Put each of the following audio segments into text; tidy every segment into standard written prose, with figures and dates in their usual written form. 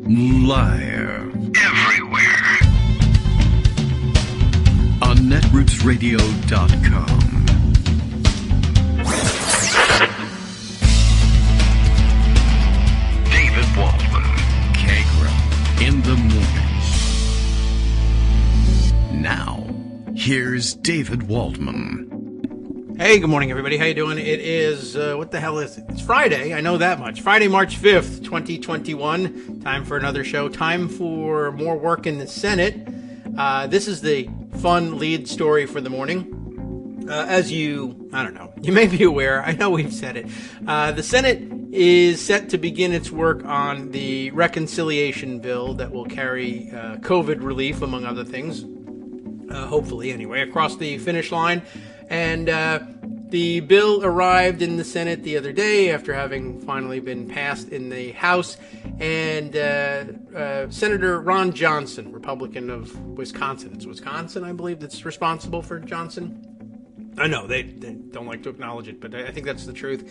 Liar. Everywhere. On netrootsradio.com. David Waldman. Kagro. In the morning. Now, here's David Waldman. Hey, good morning, everybody. How you doing? It is, what the hell is it? It's Friday. I know that much. Friday, March 5th, 2021. Time for another show. Time for more work in the Senate. This is the fun lead story for the morning. As you may be aware, I know we've said it. The Senate is set to begin its work on the reconciliation bill that will carry COVID relief, among other things. Hopefully, anyway, across the finish line. And the bill arrived in the Senate the other day after having finally been passed in the House. And Senator Ron Johnson, Republican of Wisconsin. It's Wisconsin, I believe, that's responsible for Johnson. I know, they don't like to acknowledge it, but I think that's the truth.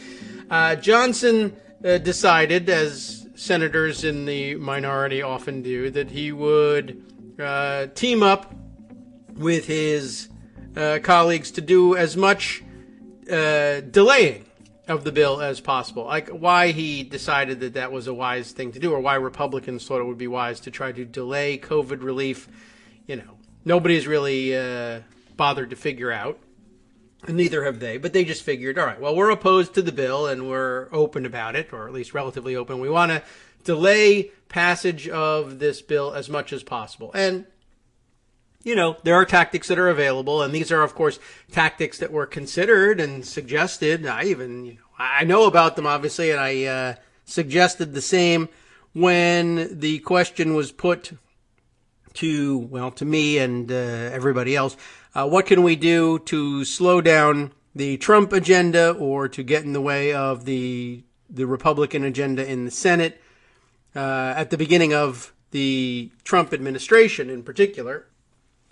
Johnson decided, as senators in the minority often do, that he would team up with his colleagues to do as much delaying of the bill as possible. Like why he decided that that was a wise thing to do, or why Republicans thought it would be wise to try to delay COVID relief, nobody's really bothered to figure out, and neither have they. But they just figured, all right, well, we're opposed to the bill and we're open about it, or at least relatively open. We want to delay passage of this bill as much as possible. And there are tactics that are available, and these are, of course, tactics that were considered and suggested. I know about them, obviously, and I suggested the same when the question was put to me and everybody else. What can we do to slow down the Trump agenda or to get in the way of the Republican agenda in the Senate at the beginning of the Trump administration in particular?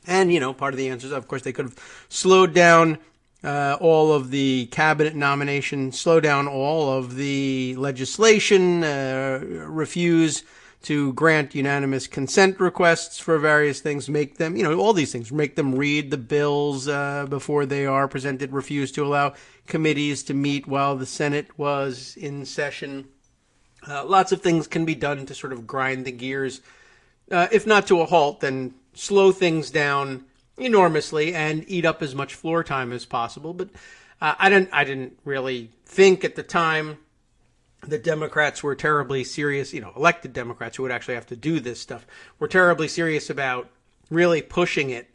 And, part of the answer is, of course, they could have slowed down all of the cabinet nominations, slow down all of the legislation, refuse to grant unanimous consent requests for various things, make them, all these things, make them read the bills before they are presented, refuse to allow committees to meet while the Senate was in session. Lots of things can be done to sort of grind the gears, if not to a halt, then slow things down enormously and eat up as much floor time as possible. But I didn't really think at the time that Democrats were terribly serious, elected Democrats who would actually have to do this stuff, were terribly serious about really pushing it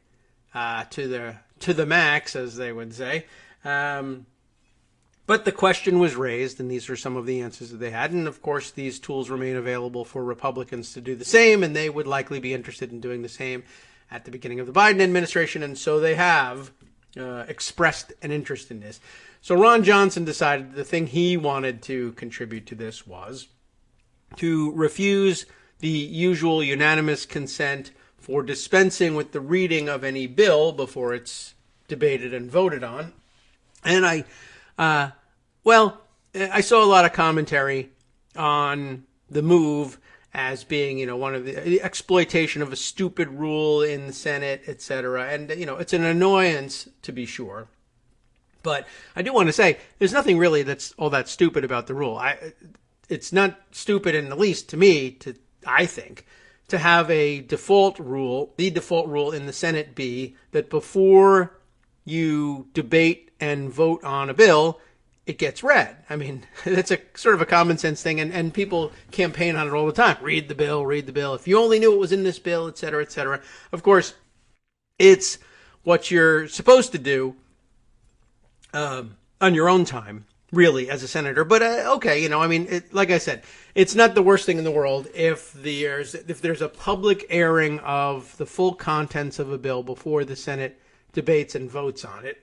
to the max, as they would say. But the question was raised, and these are some of the answers that they had. And, of course, these tools remain available for Republicans to do the same, and they would likely be interested in doing the same at the beginning of the Biden administration, and so they have expressed an interest in this. So Ron Johnson decided the thing he wanted to contribute to this was to refuse the usual unanimous consent for dispensing with the reading of any bill before it's debated and voted on. And I saw a lot of commentary on the move as being, one of the exploitation of a stupid rule in the Senate, etc. And, it's an annoyance, to be sure. But I do want to say there's nothing really that's all that stupid about the rule. It's not stupid in the least to me, I think, to have a default rule, the default rule in the Senate be that before you debate and vote on a bill, it gets read. I mean, that's a sort of a common sense thing, and people campaign on it all the time. Read the bill, read the bill. If you only knew what was in this bill, et cetera, et cetera. Of course, it's what you're supposed to do on your own time, really, as a senator. But okay, like I said, it's not the worst thing in the world if there's a public airing of the full contents of a bill before the Senate debates and votes on it.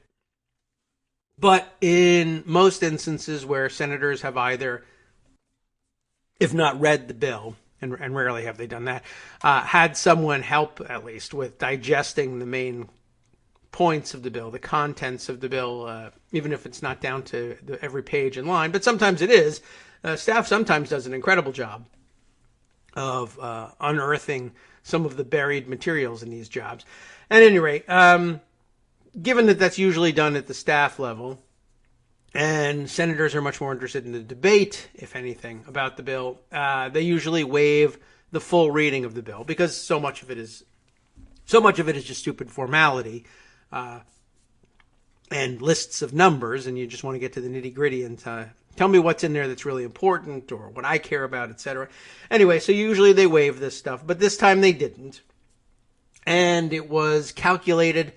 But in most instances where senators have either, if not read the bill, and rarely have they done that, had someone help at least with digesting the main points of the bill, the contents of the bill, even if it's not down to every page and line, but sometimes it is. Staff sometimes does an incredible job of unearthing some of the buried materials in these jobs. At any rate, given that that's usually done at the staff level, and senators are much more interested in the debate, if anything, about the bill, they usually waive the full reading of the bill because so much of it is just stupid formality and lists of numbers, and you just want to get to the nitty-gritty and tell me what's in there that's really important or what I care about, etc. Anyway, so usually they waive this stuff, but this time they didn't. And it was calculated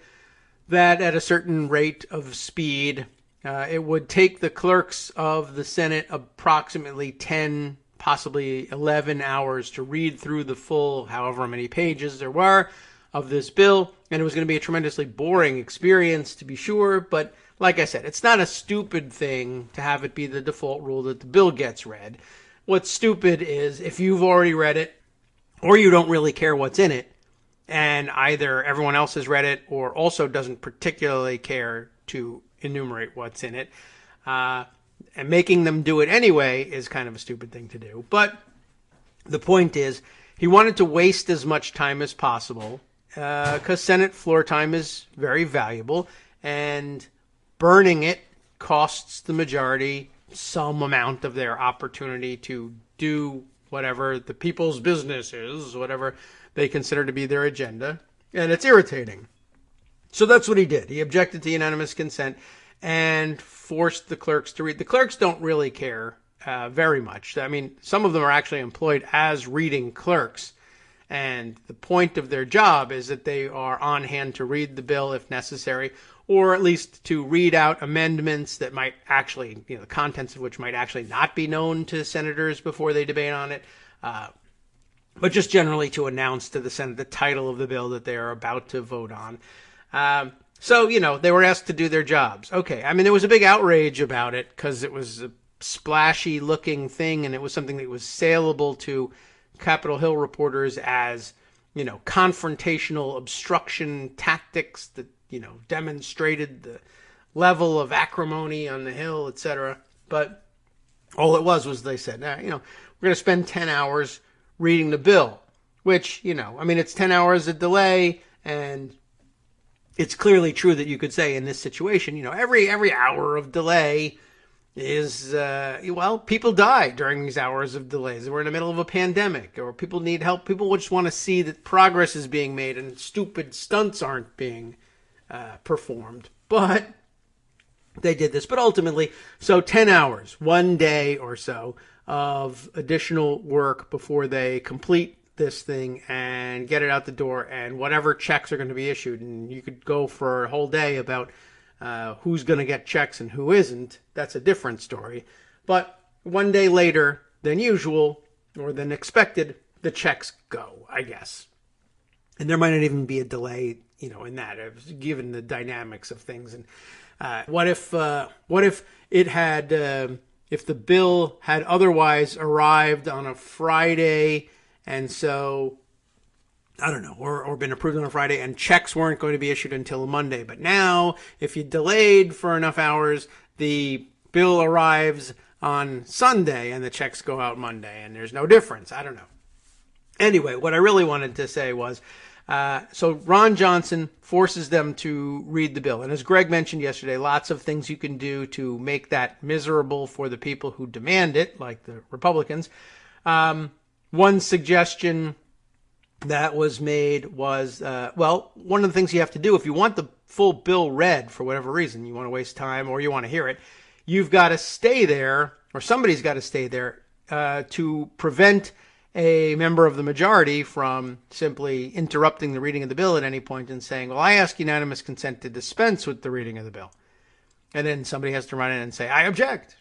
that at a certain rate of speed, it would take the clerks of the Senate approximately 10, possibly 11 hours to read through the full, however many pages there were, of this bill. And it was going to be a tremendously boring experience, to be sure. But like I said, it's not a stupid thing to have it be the default rule that the bill gets read. What's stupid is if you've already read it or you don't really care what's in it, and either everyone else has read it or also doesn't particularly care to enumerate what's in it. And making them do it anyway is kind of a stupid thing to do. But the point is, he wanted to waste as much time as possible because Senate floor time is very valuable, and burning it costs the majority some amount of their opportunity to do whatever the people's business is, whatever they consider to be their agenda, and it's irritating. So that's what he did. He objected to unanimous consent and forced the clerks to read. The clerks don't really care very much. I mean, some of them are actually employed as reading clerks, and the point of their job is that they are on hand to read the bill if necessary, or at least to read out amendments that might actually, the contents of which might actually not be known to senators before they debate on it. But just generally to announce to the Senate the title of the bill that they are about to vote on. So, they were asked to do their jobs. Okay, I mean, there was a big outrage about it because it was a splashy-looking thing, and it was something that was saleable to Capitol Hill reporters as, confrontational obstruction tactics that, demonstrated the level of acrimony on the Hill, etc. But all it was they said, we're going to spend 10 hours reading the bill, which, it's 10 hours of delay, and it's clearly true that you could say in this situation, every hour of delay is, people die during these hours of delays. We're in the middle of a pandemic, or people need help. People just want to see that progress is being made and stupid stunts aren't being performed. But they did this. But ultimately, so 10 hours, one day or so of additional work before they complete this thing and get it out the door, and whatever checks are going to be issued. And you could go for a whole day about who's going to get checks and who isn't. That's a different story. But one day later than usual, or than expected, the checks go, I guess. And there might not even be a delay, in that, given the dynamics of things. And what if it had... if the bill had otherwise arrived on a Friday, and so, I don't know, or been approved on a Friday, and checks weren't going to be issued until Monday. But now, if you delayed for enough hours, the bill arrives on Sunday, and the checks go out Monday, and there's no difference. I don't know. Anyway, what I really wanted to say was, so Ron Johnson forces them to read the bill. And as Greg mentioned yesterday, lots of things you can do to make that miserable for the people who demand it, like the Republicans. One suggestion that was made was, one of the things you have to do if you want the full bill read for whatever reason, you want to waste time or you want to hear it, you've got to stay there, or somebody's got to stay there to prevent a member of the majority from simply interrupting the reading of the bill at any point and saying, well, I ask unanimous consent to dispense with the reading of the bill. And then somebody has to run in and say, I object.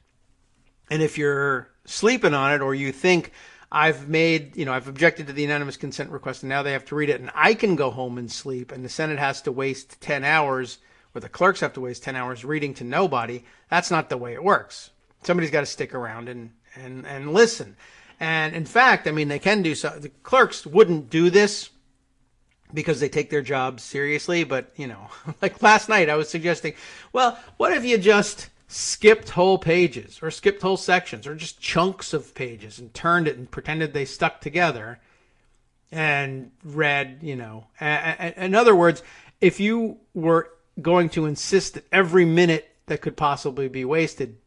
And if you're sleeping on it, or you think I've objected to the unanimous consent request and now they have to read it and I can go home and sleep, and the Senate has to waste 10 hours, or the clerks have to waste 10 hours reading to nobody, that's not the way it works. Somebody's got to stick around and listen. And in fact, they can do so. The clerks wouldn't do this because they take their job seriously. But, like last night I was suggesting, well, what if you just skipped whole pages or skipped whole sections or just chunks of pages and turned it and pretended they stuck together and read, in other words, if you were going to insist that every minute that could possibly be wasted,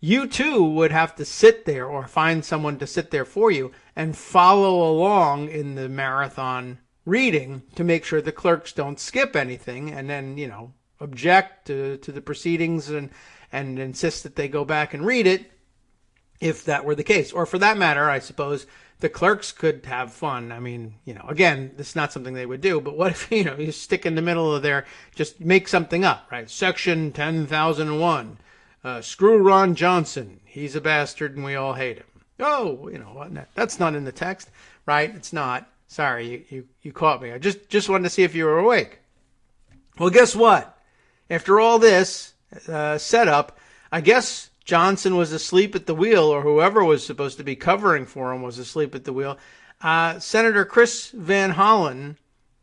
you too would have to sit there or find someone to sit there for you and follow along in the marathon reading to make sure the clerks don't skip anything and then, object to the proceedings and insist that they go back and read it if that were the case. Or for that matter, I suppose the clerks could have fun. I mean, again, this is not something they would do, but what if, you stick in the middle of there, just make something up, right? Section 10,001, screw Ron Johnson. He's a bastard and we all hate him. Oh, that's not in the text, right? It's not. Sorry, you caught me. I just wanted to see if you were awake. Well, guess what? After all this setup, I guess Johnson was asleep at the wheel, or whoever was supposed to be covering for him was asleep at the wheel. Senator Chris Van Hollen,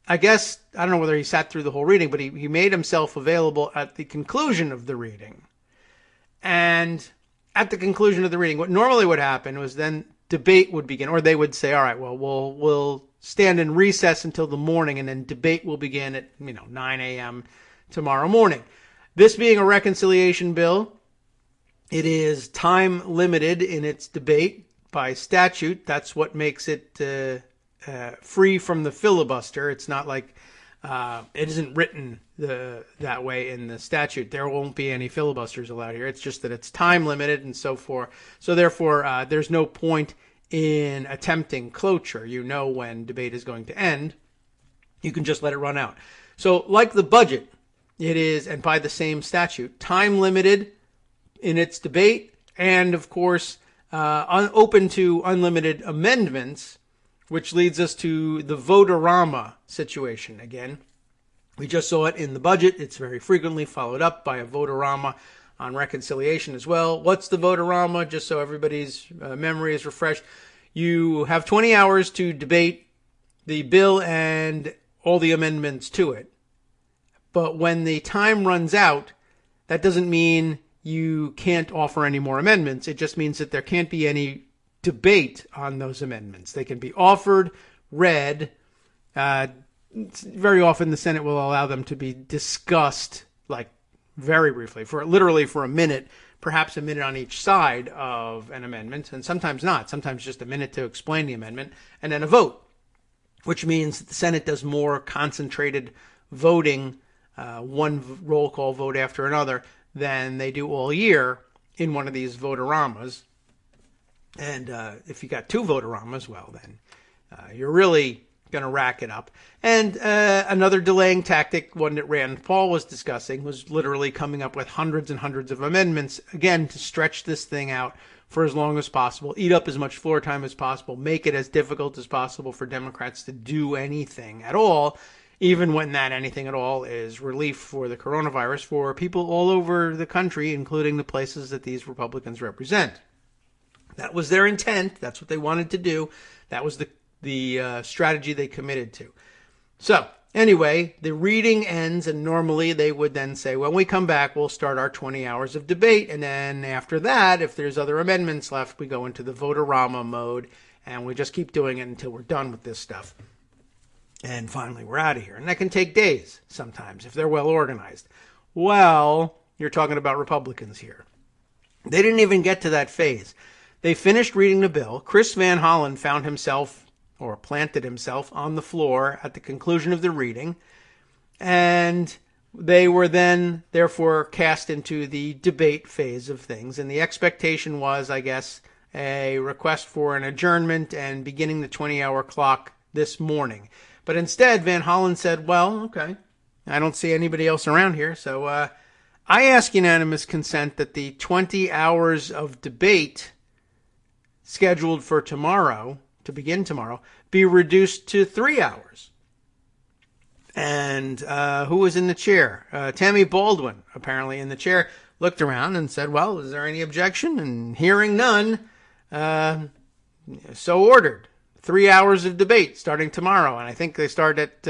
I guess, I don't know whether he sat through the whole reading, but he made himself available at the conclusion of the reading. And at the conclusion of the reading, what normally would happen was then debate would begin, or they would say, all right, well, we'll stand in recess until the morning, and then debate will begin at 9 a.m. tomorrow morning. This being a reconciliation bill, it is time limited in its debate by statute. That's what makes it free from the filibuster. It's not like it isn't written that way in the statute. There won't be any filibusters allowed here. It's just that it's time limited and so forth. So therefore, there's no point in attempting cloture. When debate is going to end. You can just let it run out. So like the budget, it is, and by the same statute, time limited in its debate, and of course, open to unlimited amendments, which leads us to the vote-a-rama situation. Again, we just saw it in the budget. It's very frequently followed up by a vote-a-rama on reconciliation as well. What's the vote-a-rama? Just so everybody's memory is refreshed. You have 20 hours to debate the bill and all the amendments to it. But when the time runs out, that doesn't mean you can't offer any more amendments. It just means that there can't be any debate on those amendments. They can be offered, read. Very often the Senate will allow them to be discussed, like very briefly, literally for a minute, perhaps a minute on each side of an amendment, and sometimes not. Sometimes just a minute to explain the amendment, and then a vote, which means that the Senate does more concentrated voting, one roll call vote after another, than they do all year in one of these vote-a-ramas. And if you got two vote-a-ramas, well, then you're really going to rack it up. And another delaying tactic, one that Rand Paul was discussing, was literally coming up with hundreds and hundreds of amendments, again, to stretch this thing out for as long as possible, eat up as much floor time as possible, make it as difficult as possible for Democrats to do anything at all, even when that anything at all is relief for the coronavirus for people all over the country, including the places that these Republicans represent. That was their intent. That's what they wanted to do. That was the strategy they committed to. So anyway, the reading ends, and normally they would then say, when we come back, we'll start our 20 hours of debate. And then after that, if there's other amendments left, we go into the vote-a-rama mode, and we just keep doing it until we're done with this stuff. And finally, we're out of here. And that can take days sometimes if they're well organized. Well, you're talking about Republicans here. They didn't even get to that phase. They finished reading the bill. Chris Van Hollen found himself, or planted himself, on the floor at the conclusion of the reading. And they were then, therefore, cast into the debate phase of things. And the expectation was, I guess, a request for an adjournment and beginning the 20-hour clock this morning. But instead, Van Hollen said, well, okay, I don't see anybody else around here, so I ask unanimous consent that the 20 hours of debate scheduled for tomorrow, to begin tomorrow, be reduced to 3 hours. And who was in the chair? Tammy Baldwin, apparently in the chair, looked around and said, well, is there any objection? And hearing none, so ordered. 3 hours of debate starting tomorrow. And I think they start at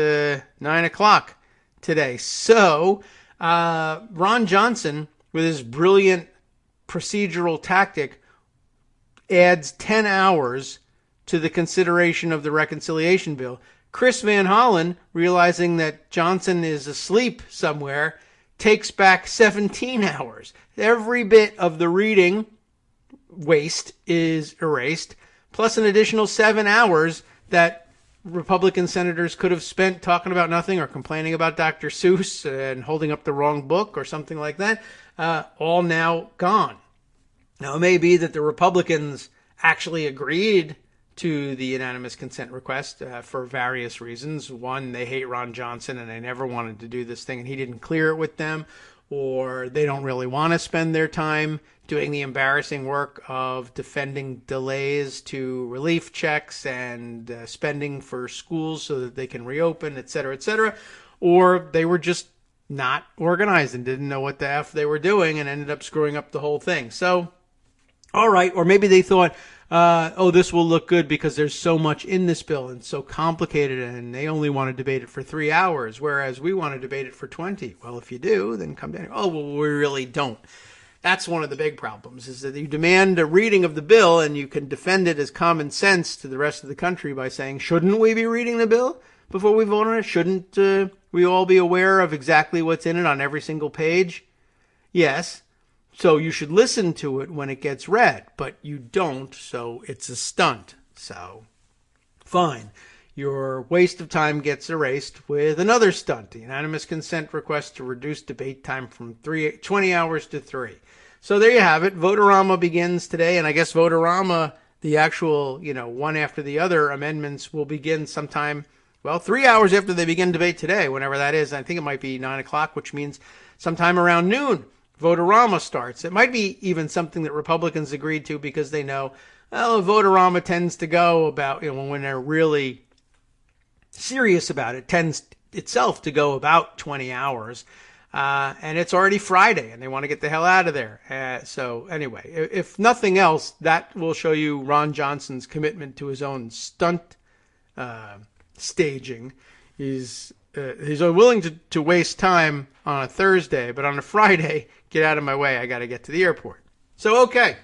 9 o'clock today. So Ron Johnson with his brilliant procedural tactic, adds 10 hours to the consideration of the reconciliation bill. Chris Van Hollen, realizing that Johnson is asleep somewhere, takes back 17 hours. Every bit of the reading waste is erased, plus an additional 7 hours that Republican senators could have spent talking about nothing or complaining about Dr. Seuss and holding up the wrong book or something like that, all now gone. Now, it may be that the Republicans actually agreed to the unanimous consent request for various reasons. One, they hate Ron Johnson and they never wanted to do this thing and he didn't clear it with them, or they don't really want to spend their time doing the embarrassing work of defending delays to relief checks and spending for schools so that they can reopen, et cetera, or they were just not organized and didn't know what the F they were doing and ended up screwing up the whole thing. So, all right, or maybe they thought, this will look good because there's so much in this bill and so complicated and they only want to debate it for 3 hours, whereas we want to debate it for 20. Well, if you do, then come down. Oh, well, we really don't. That's one of the big problems, is that you demand a reading of the bill and you can defend it as common sense to the rest of the country by saying, shouldn't we be reading the bill before we vote on it? Shouldn't we all be aware of exactly what's in it on every single page? Yes. So you should listen to it when it gets read, but you don't, so it's a stunt. So, fine. Your waste of time gets erased with another stunt, the unanimous consent request to reduce debate time from 20 hours to 3. So there you have it. Votorama begins today, and I guess Votorama, the actual, one after the other amendments will begin sometime, 3 hours after they begin debate today, whenever that is. I think it might be 9 o'clock, which means sometime around noon. Votorama starts. It might be even something that Republicans agreed to because they know, Votorama tends to go about, when they're really serious about it, tends itself to go about 20 hours. And it's already Friday and they want to get the hell out of there. So anyway, if nothing else, that will show you Ron Johnson's commitment to his own stunt staging. He's willing to waste time on a Thursday, but on a Friday, get out of my way, I got to get to the airport. So, okay,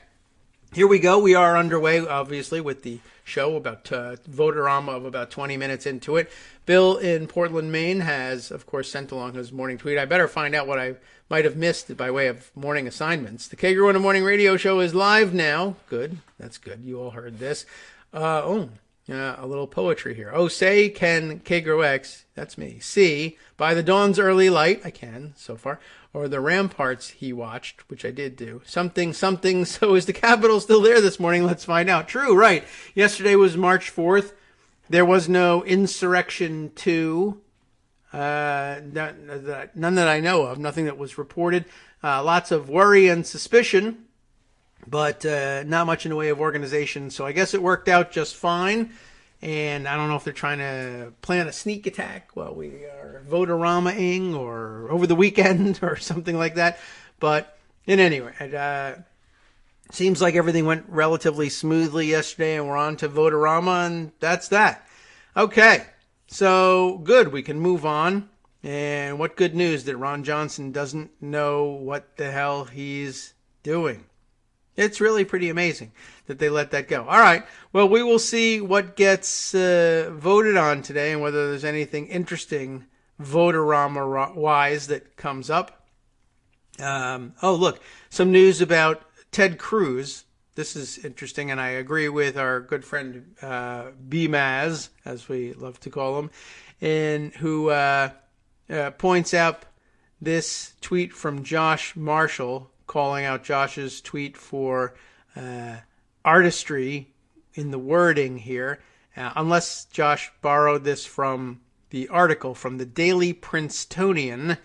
here we go. We are underway, obviously, with the show, about Votorama of about 20 minutes into it. Bill in Portland, Maine has, of course, sent along his morning tweet. I better find out what I might have missed by way of morning assignments. The Kagro in the Morning radio show is live now. Good. That's good. You all heard this. A little poetry here. Oh, say can Kagro X, that's me, see by the dawn's early light, I can so far, or the ramparts he watched, which I did do, something, so is the Capitol still there this morning? Let's find out. True, right. Yesterday was March 4th. There was no Insurrection 2, none that I know of, nothing that was reported. Lots of worry and suspicion, but not much in the way of organization. So I guess it worked out just fine. And I don't know if they're trying to plan a sneak attack while we are Votorama-ing or over the weekend or something like that. But in any way, it seems like everything went relatively smoothly yesterday and we're on to Votorama, and that's that. Okay, so good. We can move on. And what good news that Ron Johnson doesn't know what the hell he's doing. It's really pretty amazing that they let that go. All right. Well, we will see what gets voted on today and whether there's anything interesting Votorama-wise that comes up. Look, some news about Ted Cruz. This is interesting, and I agree with our good friend B-Maz, as we love to call him, and who points out this tweet from Josh Marshall, calling out Josh's tweet for artistry in the wording here, unless Josh borrowed this from the article from the Daily Princetonian.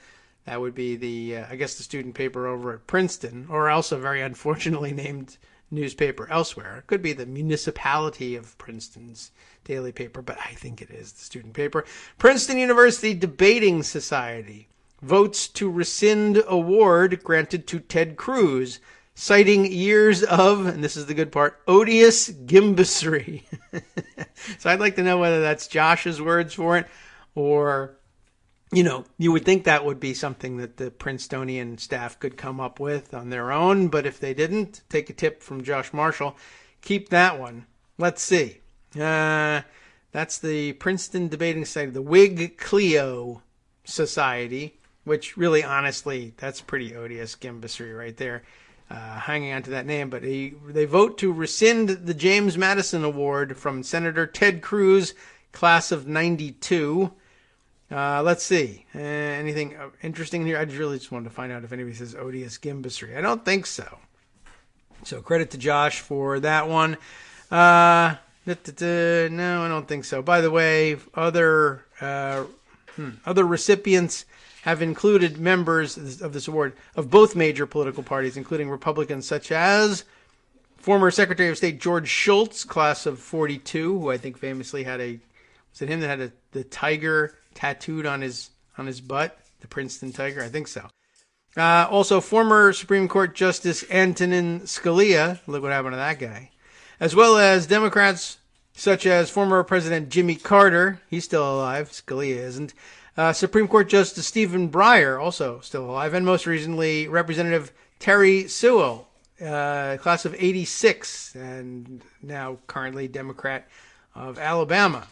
That would be the student paper over at Princeton, or else a very unfortunately named newspaper elsewhere. It could be the municipality of Princeton's daily paper, but I think it is the student paper. Princeton University Debating Society votes to rescind award granted to Ted Cruz, citing years of, and this is the good part, odious gimbusery. So I'd like to know whether that's Josh's words for it or You would think that would be something that the Princetonian staff could come up with on their own, but if they didn't, take a tip from Josh Marshall. Keep that one. Let's see. That's the Princeton Debating Society, the Whig Clio Society, which really, honestly, that's pretty odious gimbusry right there, hanging on to that name. But they vote to rescind the James Madison Award from Senator Ted Cruz, class of 92. Let's see. Anything interesting here? I really just wanted to find out if anybody says odious gimbusry. I don't think so. So credit to Josh for that one. No, I don't think so. By the way, other recipients have included members of this award of both major political parties, including Republicans such as former Secretary of State George Shultz, class of 42, who I think famously had was it him that had the tiger tattooed on his butt, the Princeton tiger? I think so. Also, former Supreme Court Justice Antonin Scalia, look what happened to that guy, as well as Democrats such as former President Jimmy Carter, he's still alive, Scalia isn't, Supreme Court Justice Stephen Breyer, also still alive, and most recently Representative Terry Sewell, class of 86, and now currently Democrat of Alabama.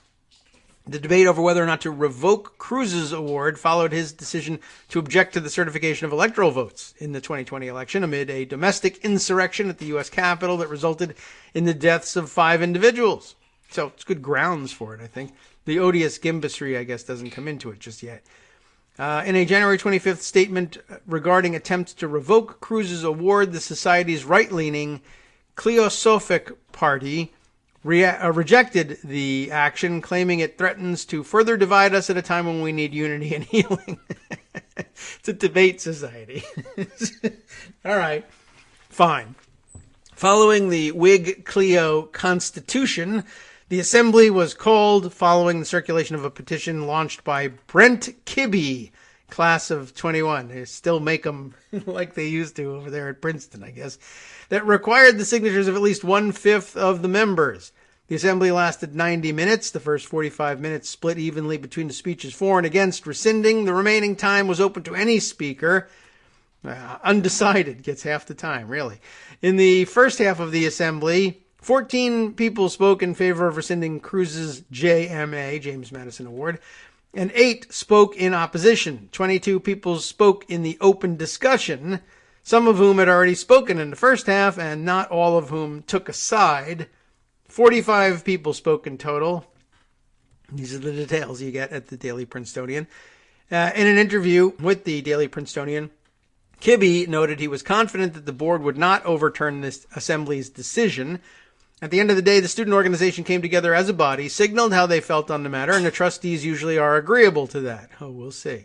The debate over whether or not to revoke Cruz's award followed his decision to object to the certification of electoral votes in the 2020 election amid a domestic insurrection at the U.S. Capitol that resulted in the deaths of 5 individuals. So it's good grounds for it, I think. The odious gimbusry, I guess, doesn't come into it just yet. In a January 25th statement regarding attempts to revoke Cruz's award, the Society's right-leaning Cliosophic Party rejected the action, claiming it threatens to further divide us at a time when we need unity and healing. It's a debate society. All right, fine. Following the Whig Clio Constitution, the assembly was called following the circulation of a petition launched by Brent Kibbe, class of 21. They still make them like they used to over there at Princeton, I guess, that required the signatures of at least 1/5 of the members. The assembly lasted 90 minutes. The first 45 minutes split evenly between the speeches for and against rescinding. The remaining time was open to any speaker. Undecided gets half the time, really. In the first half of the assembly, 14 people spoke in favor of rescinding Cruz's JMA, James Madison Award, and 8 spoke in opposition. 22 people spoke in the open discussion, some of whom had already spoken in the first half, and not all of whom took a side. 45 people spoke in total. These are the details you get at the Daily Princetonian. In an interview with the Daily Princetonian, Kibbe noted he was confident that the board would not overturn this assembly's decision. At the end of the day, the student organization came together as a body, signaled how they felt on the matter, and the trustees usually are agreeable to that. Oh, we'll see.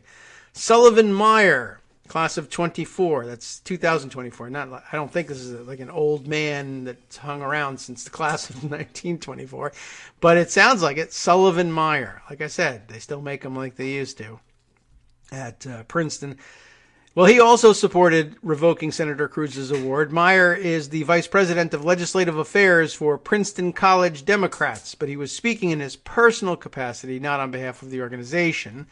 Sullivan Meyer, class of 24. That's 2024. I don't think this is like an old man that's hung around since the class of 1924, but it sounds like it. Sullivan Meyer. Like I said, they still make them like they used to at Princeton. Well, he also supported revoking Senator Cruz's award. Meyer is the vice president of legislative affairs for Princeton College Democrats, but he was speaking in his personal capacity, not on behalf of the organization.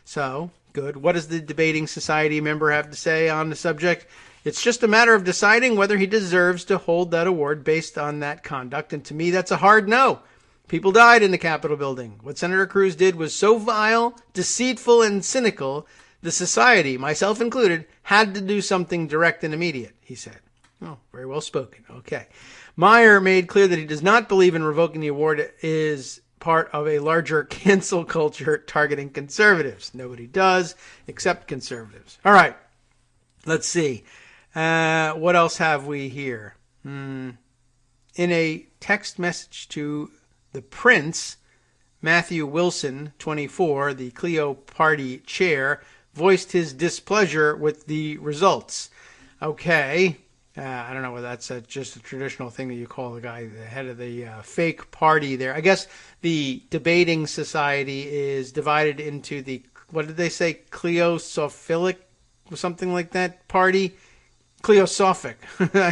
So, good. What does the debating society member have to say on the subject? It's just a matter of deciding whether he deserves to hold that award based on that conduct, and to me, that's a hard no. People died in the Capitol building. What Senator Cruz did was so vile, deceitful, and cynical, the society, myself included, had to do something direct and immediate, he said. Oh, very well spoken. Okay. Meyer made clear that he does not believe in revoking the award is part of a larger cancel culture targeting conservatives. Nobody does except conservatives. All right. Let's see. What else have we here? In a text message to the Prince, Matthew Wilson, 24, the Clio Party chair, voiced his displeasure with the results. Okay. I don't know whether that's just a traditional thing that you call the guy the head of the fake party there. I guess the debating society is divided into the, what did they say, Cliosophilic or something like that party? Cliosophic.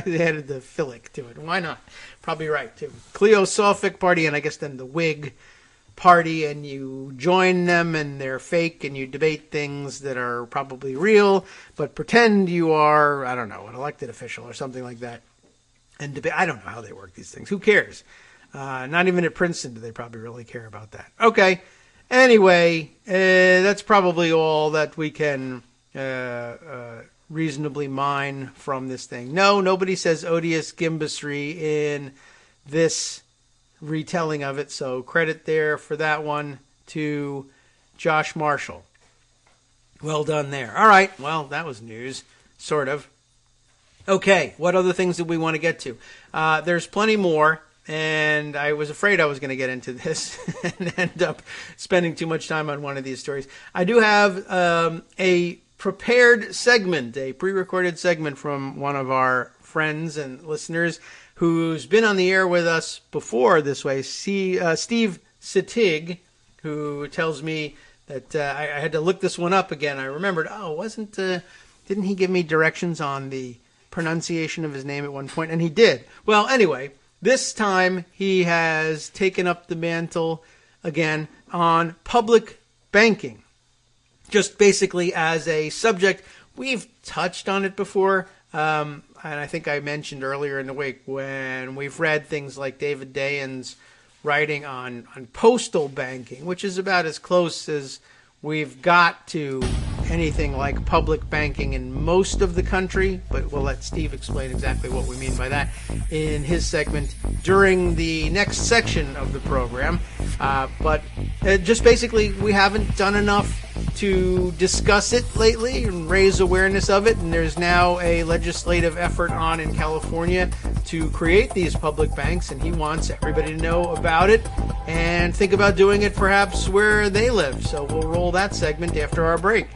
They added the philic to it. Why not? Probably right, too. Cliosophic party, and I guess then the Whig party and you join them and they're fake and you debate things that are probably real, but pretend you are, I don't know, an elected official or something like that. And debate, I don't know how they work these things. Who cares? Not even at Princeton do they probably really care about that. Okay. Anyway, that's probably all that we can reasonably mine from this thing. No, nobody says odious gimbusry in this retelling of it, so credit there for that one to Josh Marshall. Well done there. All right, well, that was news, sort of. Okay, what other things did we want to get to? There's plenty more, and I was afraid I was going to get into this and end up spending too much time on one of these stories. I do have a prepared segment, a pre-recorded segment from one of our friends and listeners who's been on the air with us before this way, Steve Satig, who tells me that I had to look this one up again. I remembered, didn't he give me directions on the pronunciation of his name at one point? And he did. Well, anyway, this time he has taken up the mantle again on public banking. Just basically as a subject, we've touched on it before, and I think I mentioned earlier in the week when we've read things like David Dayen's writing on postal banking, which is about as close as we've got to anything like public banking in most of the country, but we'll let Steve explain exactly what we mean by that in his segment during the next section of the program. But just basically, we haven't done enough to discuss it lately and raise awareness of it, and there's now a legislative effort on in California to create these public banks, and he wants everybody to know about it and think about doing it perhaps where they live. So we'll roll that segment after our break.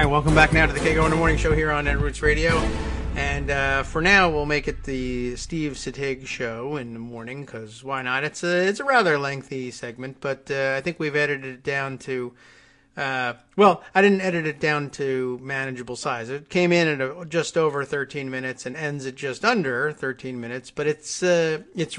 Welcome back now to the Kagro in the Morning Show here on Roots Radio. And for now, we'll make it the Steve Satig Show in the morning, because why not? It's a rather lengthy segment, but I think we've edited it down to, well, I didn't edit it down to manageable size. It came in at just over 13 minutes and ends at just under 13 minutes, but it's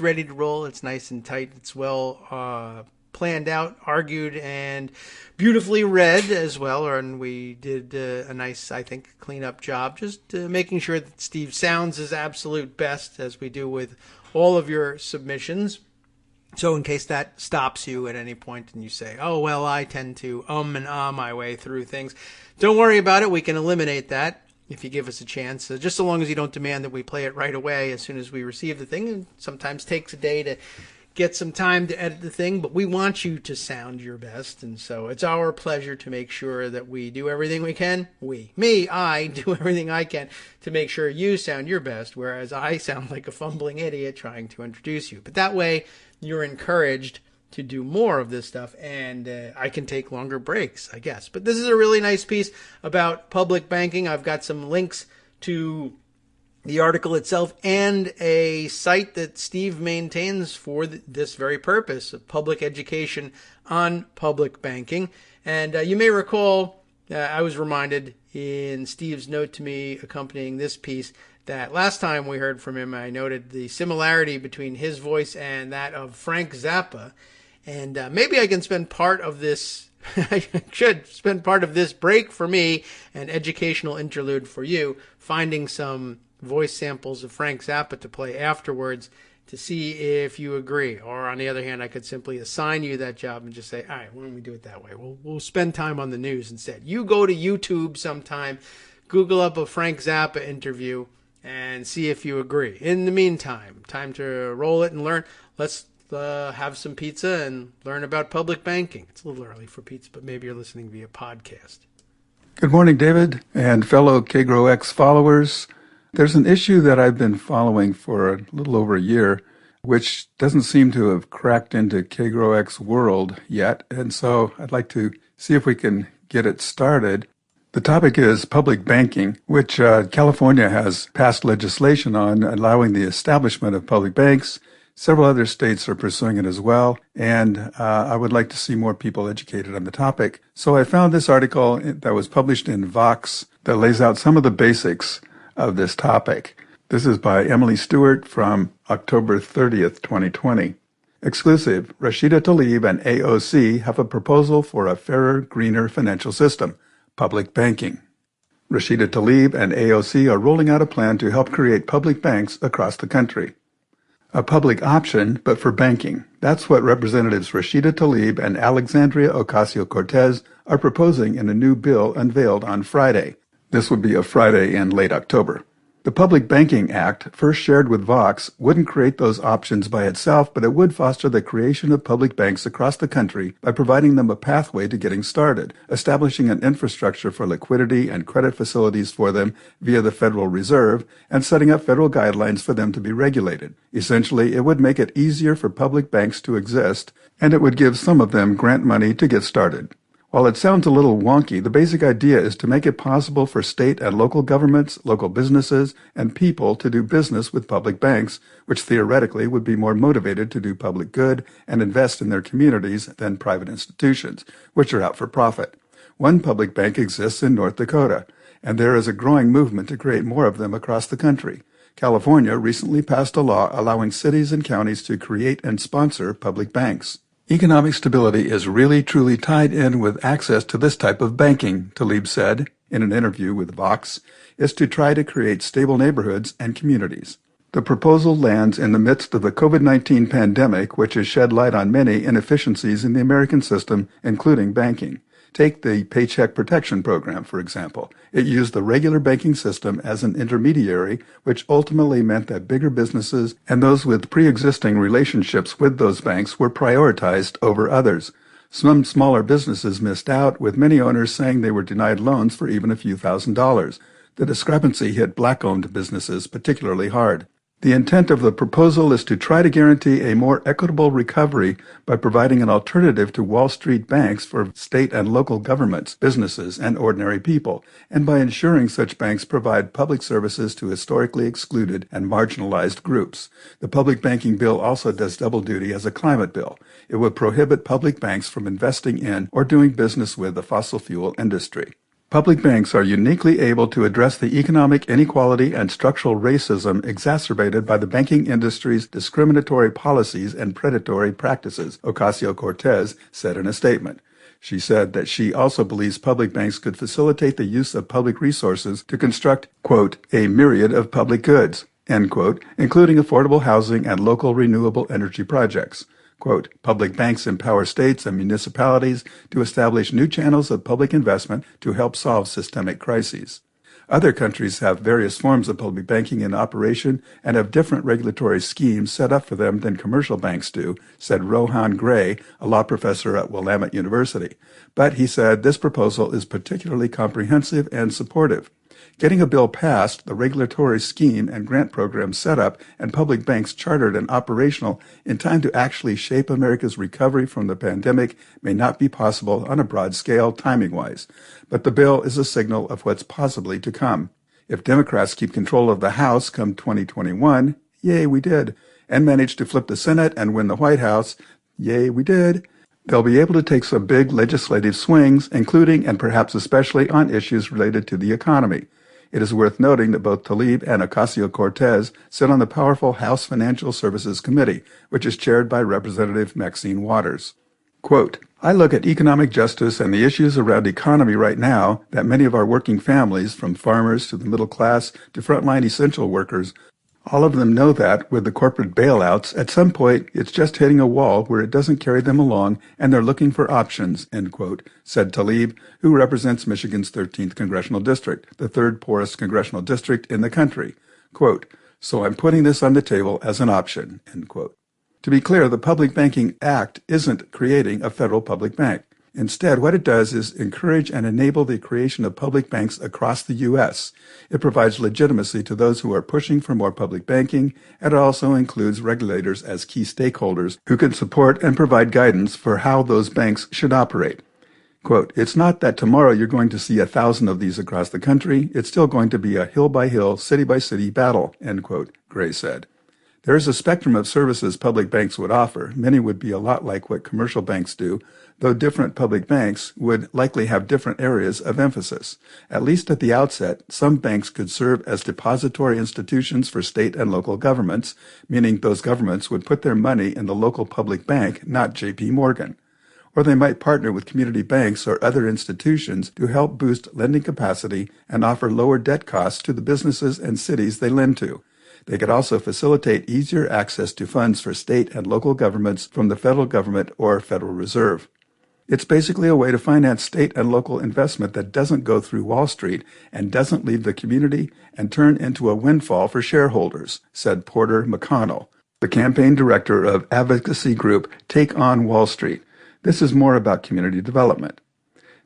ready to roll. It's nice and tight. It's well planned out, argued, and beautifully read as well. And we did a nice, I think, clean-up job, just making sure that Steve sounds his absolute best, as we do with all of your submissions. So in case that stops you at any point and you say, oh, well, I tend to and my way through things, don't worry about it. We can eliminate that. if you give us a chance, just so long as you don't demand that we play it right away as soon as we receive the thing. It sometimes takes a day to get some time to edit the thing, but we want you to sound your best, and so it's our pleasure to make sure that we do everything we can. I do everything I can to make sure you sound your best, whereas I sound like a fumbling idiot trying to introduce you. But that way, you're encouraged to do more of this stuff, and I can take longer breaks, I guess. But this is a really nice piece about public banking. I've got some links to the article itself and a site that Steve maintains for this very purpose of public education on public banking. And you may recall, I was reminded in Steve's note to me accompanying this piece that last time we heard from him, I noted the similarity between his voice and that of Frank Zappa. And maybe I can spend part of this, I should spend part of this break for me, an educational interlude for you, finding some voice samples of Frank Zappa to play afterwards to see if you agree. Or on the other hand, I could simply assign you that job and just say, all right, why don't we do it that way? We'll spend time on the news instead. You go to YouTube sometime, Google up a Frank Zappa interview, and see if you agree. In the meantime, time to roll it and learn. Let's have some pizza and learn about public banking. It's a little early for pizza, but maybe you're listening via podcast. Good morning, David, and fellow Kagro X followers. There's an issue that I've been following for a little over a year, which doesn't seem to have cracked into Kagro X world yet, and so I'd like to see if we can get it started. The topic is public banking, which California has passed legislation on allowing the establishment of public banks. Several other states are pursuing it as well, and I would like to see more people educated on the topic. So I found this article that was published in Vox that lays out some of the basics of this topic. This is by Emily Stewart from October 30th, 2020. Exclusive, Rashida Tlaib and AOC have a proposal for a fairer, greener financial system, public banking. Rashida Tlaib and AOC are rolling out a plan to help create public banks across the country. A public option, but for banking. That's what Representatives Rashida Tlaib and Alexandria Ocasio-Cortez are proposing in a new bill unveiled on Friday. This would be a Friday in late October. The Public Banking Act, first shared with Vox, wouldn't create those options by itself, but it would foster the creation of public banks across the country by providing them a pathway to getting started, establishing an infrastructure for liquidity and credit facilities for them via the Federal Reserve, and setting up federal guidelines for them to be regulated. Essentially, it would make it easier for public banks to exist, and it would give some of them grant money to get started. While it sounds a little wonky, the basic idea is to make it possible for state and local governments, local businesses, and people to do business with public banks, which theoretically would be more motivated to do public good and invest in their communities than private institutions, which are out for profit. One public bank exists in North Dakota, and there is a growing movement to create more of them across the country. California recently passed a law allowing cities and counties to create and sponsor public banks. Economic stability is really truly tied in with access to this type of banking, Tlaib said in an interview with Vox, is to try to create stable neighborhoods and communities. The proposal lands in the midst of the COVID-19 pandemic, which has shed light on many inefficiencies in the American system, including banking. Take the Paycheck Protection Program, for example. It used the regular banking system as an intermediary, which ultimately meant that bigger businesses and those with pre-existing relationships with those banks were prioritized over others. Some smaller businesses missed out, with many owners saying they were denied loans for even a few $1,000s. The discrepancy hit black-owned businesses particularly hard. The intent of the proposal is to try to guarantee a more equitable recovery by providing an alternative to Wall Street banks for state and local governments, businesses, and ordinary people, and by ensuring such banks provide public services to historically excluded and marginalized groups. The public banking bill also does double duty as a climate bill. It would prohibit public banks from investing in or doing business with the fossil fuel industry. Public banks are uniquely able to address the economic inequality and structural racism exacerbated by the banking industry's discriminatory policies and predatory practices, Ocasio-Cortez said in a statement. She said that she also believes public banks could facilitate the use of public resources to construct, quote, a myriad of public goods, end quote, including affordable housing and local renewable energy projects. Quote, public banks empower states and municipalities to establish new channels of public investment to help solve systemic crises. Other countries have various forms of public banking in operation and have different regulatory schemes set up for them than commercial banks do, said Rohan Gray, a law professor at Willamette University. But he said this proposal is particularly comprehensive and supportive. Getting a bill passed, the regulatory scheme and grant program set up, and public banks chartered and operational in time to actually shape America's recovery from the pandemic may not be possible on a broad scale timing-wise. But the bill is a signal of what's possibly to come. If Democrats keep control of the House come 2021, yay, we did, and manage to flip the Senate and win the White House, yay, we did, they'll be able to take some big legislative swings, including and perhaps especially on issues related to the economy. It is worth noting that both Tlaib and Ocasio-Cortez sit on the powerful House Financial Services Committee, which is chaired by Representative Maxine Waters. Quote, I look at economic justice and the issues around economy right now that many of our working families, from farmers to the middle class to frontline essential workers, all of them know that, with the corporate bailouts, at some point it's just hitting a wall where it doesn't carry them along and they're looking for options, end quote, said Tlaib, who represents Michigan's 13th Congressional District, the third poorest congressional district in the country. Quote, so I'm putting this on the table as an option, end quote. To be clear, the Public Banking Act isn't creating a federal public bank. Instead, what it does is encourage and enable the creation of public banks across the U.S. It provides legitimacy to those who are pushing for more public banking, and it also includes regulators as key stakeholders who can support and provide guidance for how those banks should operate. Quote, it's not that tomorrow you're going to see 1,000 of these across the country. It's still going to be a hill-by-hill, city-by-city battle, end quote, Gray said. There is a spectrum of services public banks would offer. Many would be a lot like what commercial banks do, though different public banks would likely have different areas of emphasis. At least at the outset, some banks could serve as depository institutions for state and local governments, meaning those governments would put their money in the local public bank, not J.P. Morgan. Or they might partner with community banks or other institutions to help boost lending capacity and offer lower debt costs to the businesses and cities they lend to. They could also facilitate easier access to funds for state and local governments from the federal government or Federal Reserve. It's basically a way to finance state and local investment that doesn't go through Wall Street and doesn't leave the community and turn into a windfall for shareholders, said Porter McConnell, the campaign director of advocacy group Take On Wall Street. This is more about community development.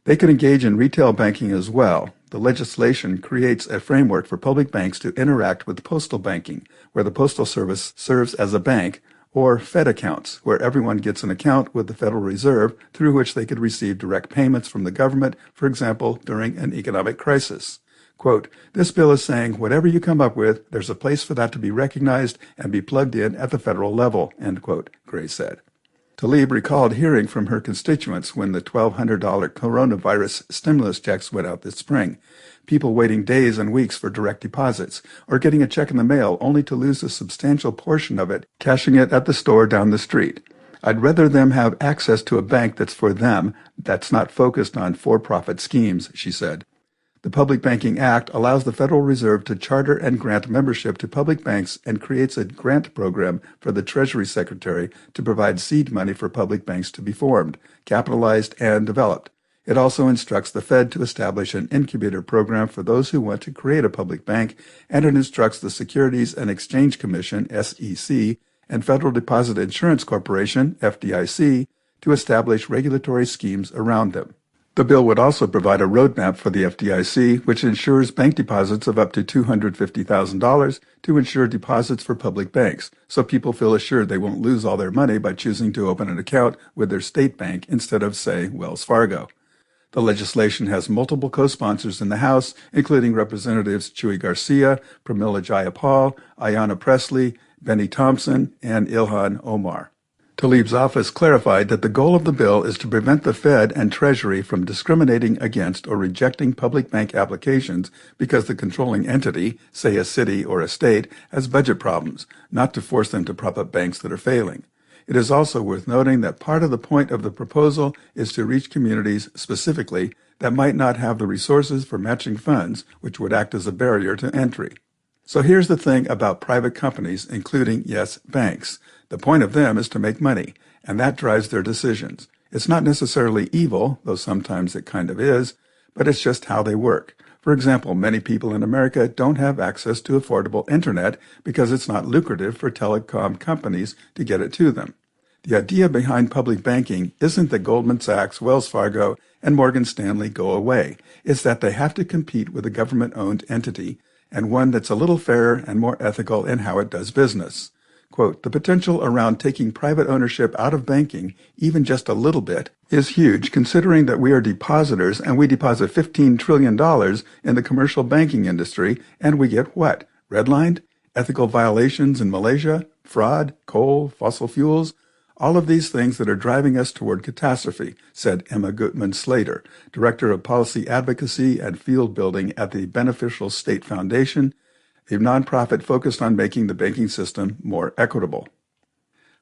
They could engage in retail banking as well. The legislation creates a framework for public banks to interact with postal banking, where the Postal Service serves as a bank, or Fed accounts, where everyone gets an account with the Federal Reserve through which they could receive direct payments from the government, for example, during an economic crisis. Quote, this bill is saying whatever you come up with, there's a place for that to be recognized and be plugged in at the federal level, end quote, Gray said. Tlaib recalled hearing from her constituents when the $1,200 coronavirus stimulus checks went out this spring. People waiting days and weeks for direct deposits, or getting a check in the mail only to lose a substantial portion of it, cashing it at the store down the street. I'd rather them have access to a bank that's for them, that's not focused on for-profit schemes, she said. The Public Banking Act allows the Federal Reserve to charter and grant membership to public banks and creates a grant program for the Treasury Secretary to provide seed money for public banks to be formed, capitalized, and developed. It also instructs the Fed to establish an incubator program for those who want to create a public bank, and it instructs the Securities and Exchange Commission, SEC, and Federal Deposit Insurance Corporation, FDIC, to establish regulatory schemes around them. The bill would also provide a roadmap for the FDIC, which ensures bank deposits of up to $250,000 to ensure deposits for public banks, so people feel assured they won't lose all their money by choosing to open an account with their state bank instead of, say, Wells Fargo. The legislation has multiple co-sponsors in the House, including Representatives Chuy Garcia, Pramila Jayapal, Ayanna Pressley, Benny Thompson, and Ilhan Omar. Tlaib's office clarified that the goal of the bill is to prevent the Fed and Treasury from discriminating against or rejecting public bank applications because the controlling entity, say a city or a state, has budget problems, not to force them to prop up banks that are failing. It is also worth noting that part of the point of the proposal is to reach communities specifically that might not have the resources for matching funds, which would act as a barrier to entry. So here's the thing about private companies, including, yes, banks. The point of them is to make money, and that drives their decisions. It's not necessarily evil, though sometimes it kind of is, but it's just how they work. For example, many people in America don't have access to affordable internet because it's not lucrative for telecom companies to get it to them. The idea behind public banking isn't that Goldman Sachs, Wells Fargo, and Morgan Stanley go away. It's that they have to compete with a government-owned entity, and one that's a little fairer and more ethical in how it does business. Quote, the potential around taking private ownership out of banking, even just a little bit, is huge considering that we are depositors and we deposit $15 trillion in the commercial banking industry, and we get what? Redlined? Ethical violations in Malaysia? Fraud? Coal? Fossil fuels? All of these things that are driving us toward catastrophe, said Emma Gutman-Slater, Director of Policy Advocacy and Field Building at the Beneficial State Foundation, a nonprofit focused on making the banking system more equitable.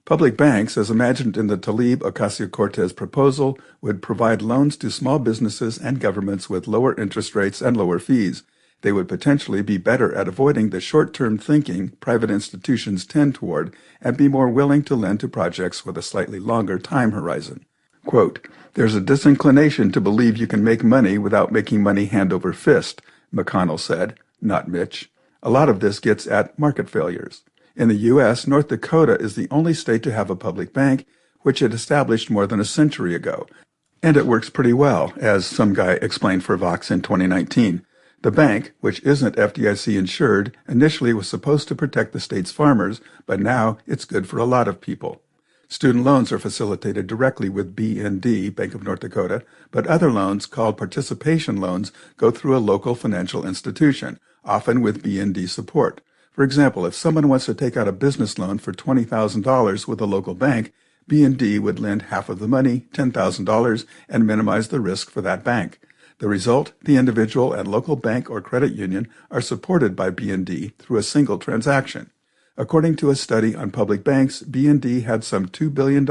Public banks, as imagined in the Tlaib Ocasio-Cortez proposal, would provide loans to small businesses and governments with lower interest rates and lower fees. They would potentially be better at avoiding the short-term thinking private institutions tend toward and be more willing to lend to projects with a slightly longer time horizon. Quote, there's a disinclination to believe you can make money without making money hand over fist, McConnell said, not Mitch. A lot of this gets at market failures. In the U.S., North Dakota is the only state to have a public bank, which it established more than a century ago. And it works pretty well, as some guy explained for Vox in 2019. The bank, which isn't FDIC insured, initially was supposed to protect the state's farmers, but now it's good for a lot of people. Student loans are facilitated directly with BND, Bank of North Dakota, but other loans, called participation loans, go through a local financial institution, often with BND support. For example, if someone wants to take out a business loan for $20,000 with a local bank, BND would lend half of the money, $10,000, and minimize the risk for that bank. The result, the individual and local bank or credit union are supported by BND through a single transaction. According to a study on public banks, BND had some $2 billion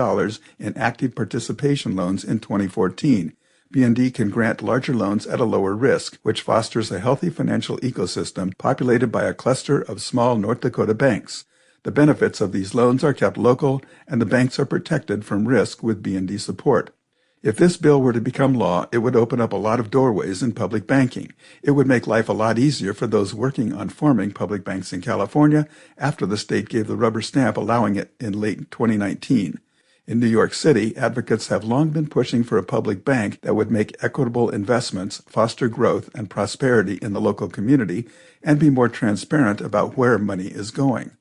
in active participation loans in 2014. BND can grant larger loans at a lower risk, which fosters a healthy financial ecosystem populated by a cluster of small North Dakota banks. The benefits of these loans are kept local, and the banks are protected from risk with BND support. If this bill were to become law, it would open up a lot of doorways in public banking. It would make life a lot easier for those working on forming public banks in California after the state gave the rubber stamp allowing it in late 2019. In New York City, advocates have long been pushing for a public bank that would make equitable investments, foster growth and prosperity in the local community, and be more transparent about where money is going.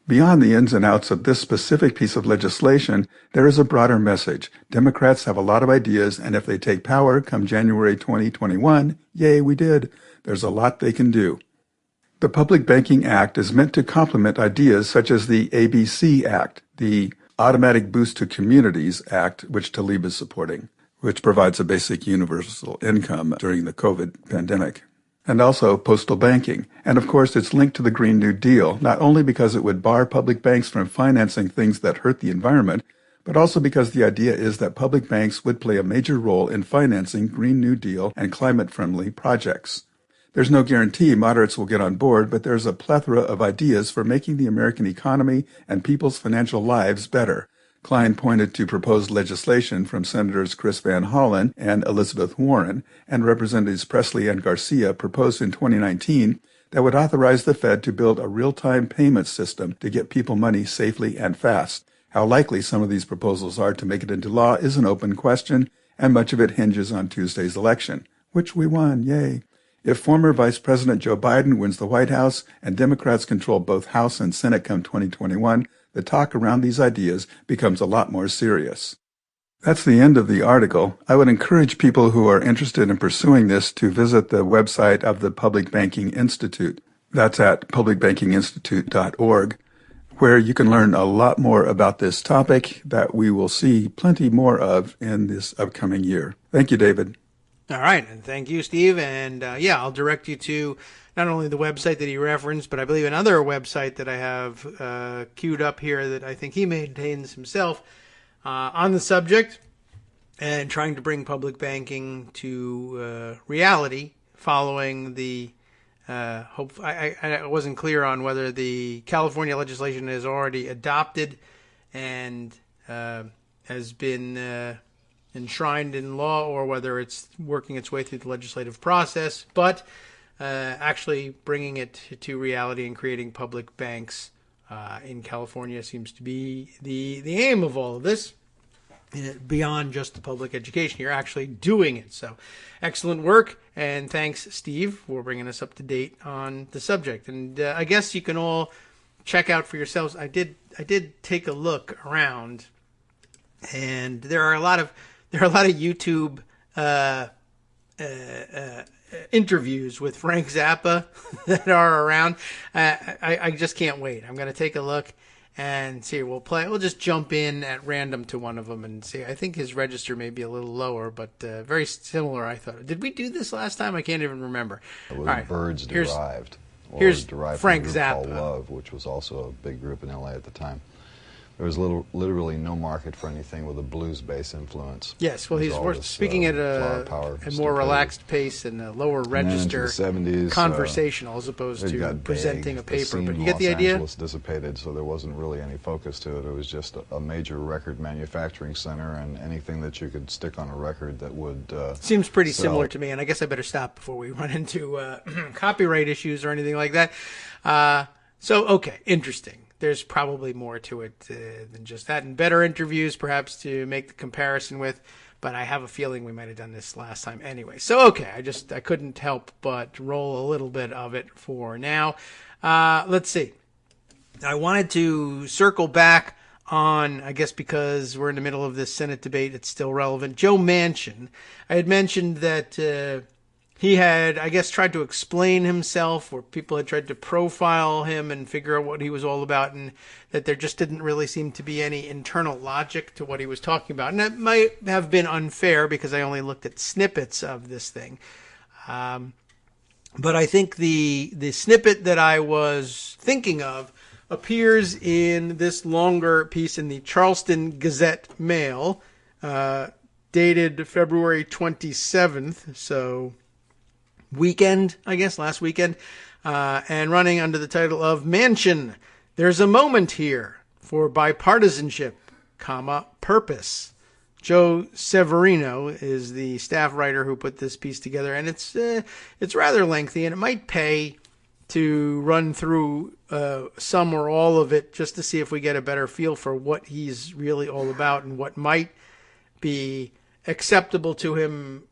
Beyond the ins and outs of this specific piece of legislation, there is a broader message. Democrats have a lot of ideas, and if they take power come January 2021, yay, we did. There's a lot they can do. The Public Banking Act is meant to complement ideas such as the ABC Act, the Automatic Boost to Communities Act, which Tlaib is supporting, which provides a basic universal income during the COVID pandemic, and also postal banking. And of course, it's linked to the Green New Deal, not only because it would bar public banks from financing things that hurt the environment, but also because the idea is that public banks would play a major role in financing Green New Deal and climate-friendly projects. There's no guarantee moderates will get on board, but there's a plethora of ideas for making the American economy and people's financial lives better. Klein pointed to proposed legislation from Senators Chris Van Hollen and Elizabeth Warren, and Representatives Presley and Garcia proposed in 2019 that would authorize the Fed to build a real-time payment system to get people money safely and fast. How likely some of these proposals are to make it into law is an open question, and much of it hinges on Tuesday's election, which we won, yay. If former Vice President Joe Biden wins the White House and Democrats control both House and Senate come 2021, the talk around these ideas becomes a lot more serious. That's the end of the article. I would encourage people who are interested in pursuing this to visit the website of the Public Banking Institute. That's at publicbankinginstitute.org, where you can learn a lot more about this topic that we will see plenty more of in this upcoming year. Thank you, David. All right, and thank you, Steve. And I'll direct you to not only the website that he referenced, but I believe another website that I have queued up here that I think he maintains himself on the subject and trying to bring public banking to reality following the I wasn't clear on whether the California legislation is already adopted and has been enshrined in law or whether it's working its way through the legislative process, but actually bringing it to reality and creating public banks in California seems to be the aim of all of this. Beyond just the public education, you're actually doing it. So excellent work, and thanks, Steve, for bringing us up to date on the subject. And I guess you can all check out for yourselves. I did take a look around, and there are a lot of YouTube interviews with Frank Zappa that are around. I just can't wait. I'm going to take a look and see. We'll just jump in at random to one of them and see. I think his register may be a little lower, but very similar, I thought. Did we do this last time? I can't even remember. It was right. Birds Derived. Here's derived Frank from a group Zappa. called Love, which was also a big group in LA at the time. There was literally no market for anything with a blues-based influence. Yes, well, we're speaking at a more relaxed pace and a lower register, 70s, conversational as opposed to presenting a paper. But you get the idea? Los Angeles dissipated, so there wasn't really any focus to it. It was just a major record manufacturing center, and anything that you could stick on a record that would seems pretty sell. Similar to me, and I guess I better stop before we run into copyright issues or anything like that. Okay, interesting. There's probably more to it than just that, and better interviews perhaps to make the comparison with, but I have a feeling we might have done this last time anyway. So, okay, I couldn't help but roll a little bit of it for now. Let's see. I wanted to circle back on, I guess because we're in the middle of this Senate debate, it's still relevant. Joe Manchin. I had mentioned that he had, I guess, tried to explain himself, or people had tried to profile him and figure out what he was all about, and that there just didn't really seem to be any internal logic to what he was talking about. And that might have been unfair because I only looked at snippets of this thing. But I think the snippet that I was thinking of appears in this longer piece in the Charleston Gazette-Mail, dated February 27th, so weekend, I guess, last weekend, and running under the title of Manchin, There's a Moment Here for Bipartisanship, Purpose. Joe Severino is the staff writer who put this piece together, and it's rather lengthy, and it might pay to run through some or all of it just to see if we get a better feel for what he's really all about and what might be acceptable to him.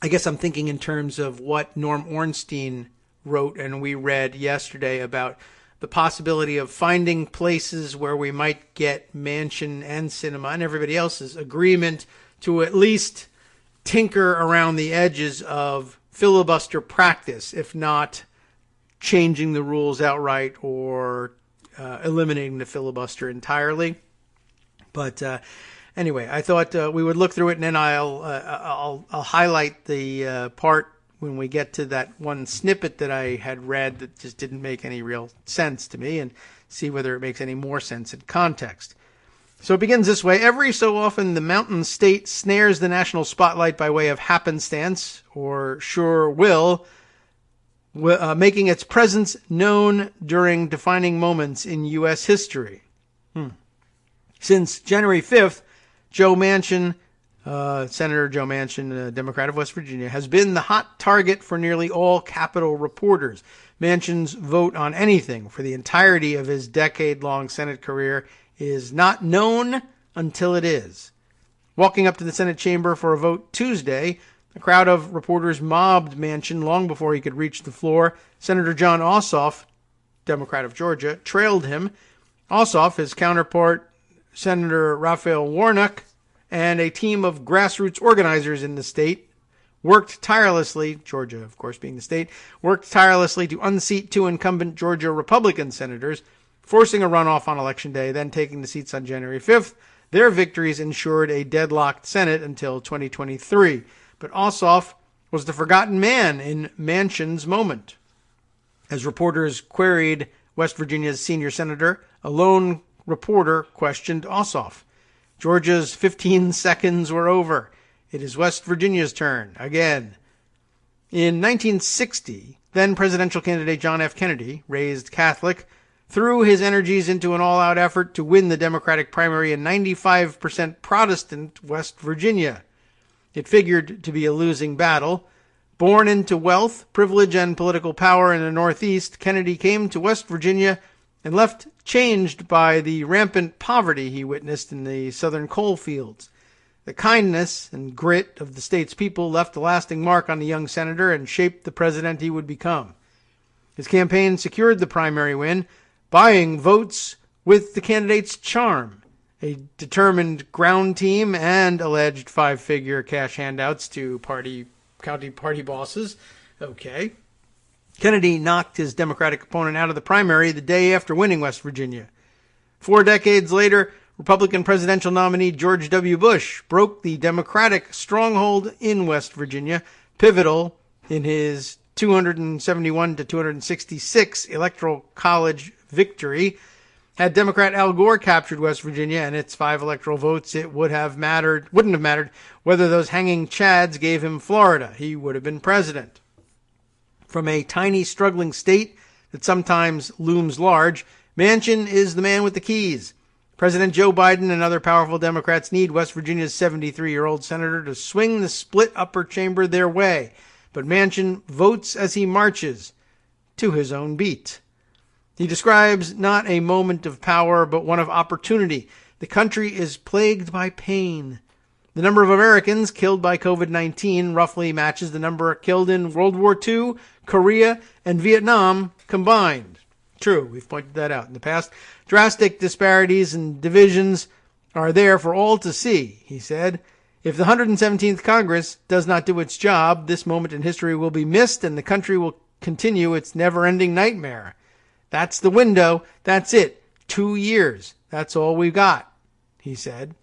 I guess I'm thinking in terms of what Norm Ornstein wrote and we read yesterday about the possibility of finding places where we might get Manchin and Sinema and everybody else's agreement to at least tinker around the edges of filibuster practice, if not changing the rules outright or eliminating the filibuster entirely. But anyway, I thought we would look through it, and then I'll highlight the part when we get to that one snippet that I had read that just didn't make any real sense to me, and see whether it makes any more sense in context. So it begins this way. Every so often, the mountain state snares the national spotlight by way of happenstance, or sure will, making its presence known during defining moments in U.S. history. Since January 5th, Joe Manchin, Senator Joe Manchin, Democrat of West Virginia, has been the hot target for nearly all Capitol reporters. Manchin's vote on anything for the entirety of his decade-long Senate career is not known until it is. Walking up to the Senate chamber for a vote Tuesday, a crowd of reporters mobbed Manchin long before he could reach the floor. Senator John Ossoff, Democrat of Georgia, trailed him. Ossoff, his counterpart, Senator Raphael Warnock, and a team of grassroots organizers in the state worked tirelessly, Georgia, of course, being the state, worked tirelessly to unseat two incumbent Georgia Republican senators, forcing a runoff on Election Day, then taking the seats on January 5th. Their victories ensured a deadlocked Senate until 2023. But Ossoff was the forgotten man in Manchin's moment. As reporters queried West Virginia's senior senator, a lone reporter questioned Ossoff. Georgia's 15 seconds were over. It is West Virginia's turn again. In 1960, then presidential candidate John F. Kennedy, raised Catholic, threw his energies into an all-out effort to win the Democratic primary in 95% Protestant West Virginia. It figured to be a losing battle. Born into wealth, privilege, and political power in the Northeast, Kennedy came to West Virginia and left changed by the rampant poverty he witnessed in the southern coal fields. The kindness and grit of the state's people left a lasting mark on the young senator and shaped the president he would become. His campaign secured the primary win, buying votes with the candidate's charm, a determined ground team, and alleged five-figure cash handouts to county party bosses. Okay. Kennedy knocked his Democratic opponent out of the primary the day after winning West Virginia. 4 decades later, Republican presidential nominee George W. Bush broke the Democratic stronghold in West Virginia, pivotal in his 271 to 266 electoral college victory. Had Democrat Al Gore captured West Virginia and its 5 electoral votes, it wouldn't have mattered whether those hanging chads gave him Florida. He would have been president. From a tiny, struggling state that sometimes looms large, Manchin is the man with the keys. President Joe Biden and other powerful Democrats need West Virginia's 73-year-old senator to swing the split upper chamber their way. But Manchin votes as he marches, to his own beat. He describes not a moment of power, but one of opportunity. The country is plagued by pain. The number of Americans killed by COVID-19 roughly matches the number killed in World War II, Korea, and Vietnam combined. True, we've pointed that out in the past. Drastic disparities and divisions are there for all to see, he said. If the 117th Congress does not do its job, this moment in history will be missed and the country will continue its never-ending nightmare. That's the window. That's it. 2 years. That's all we've got, he said.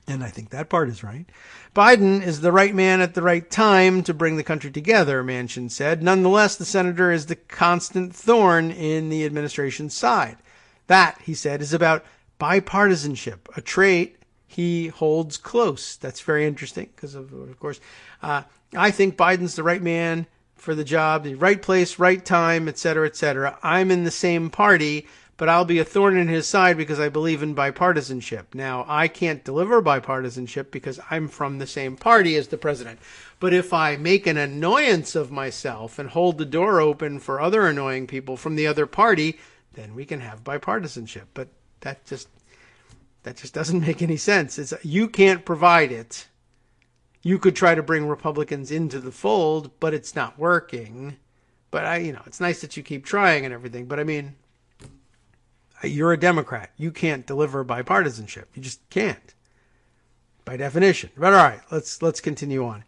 And I think that part is right. Biden is the right man at the right time to bring the country together, Manchin said. Nonetheless, the senator is the constant thorn in the administration's side. That, he said, is about bipartisanship, a trait he holds close. That's very interesting because, of course, I think Biden's the right man for the job, the right place, right time, et cetera, et cetera. I'm in the same party, but I'll be a thorn in his side because I believe in bipartisanship. Now, I can't deliver bipartisanship because I'm from the same party as the president. But if I make an annoyance of myself and hold the door open for other annoying people from the other party, then we can have bipartisanship. But that just doesn't make any sense. You can't provide it. You could try to bring Republicans into the fold, but it's not working. But it's nice that you keep trying and everything. But I mean, you're a Democrat. You can't deliver bipartisanship. You just can't, by definition. But all right, let's continue on.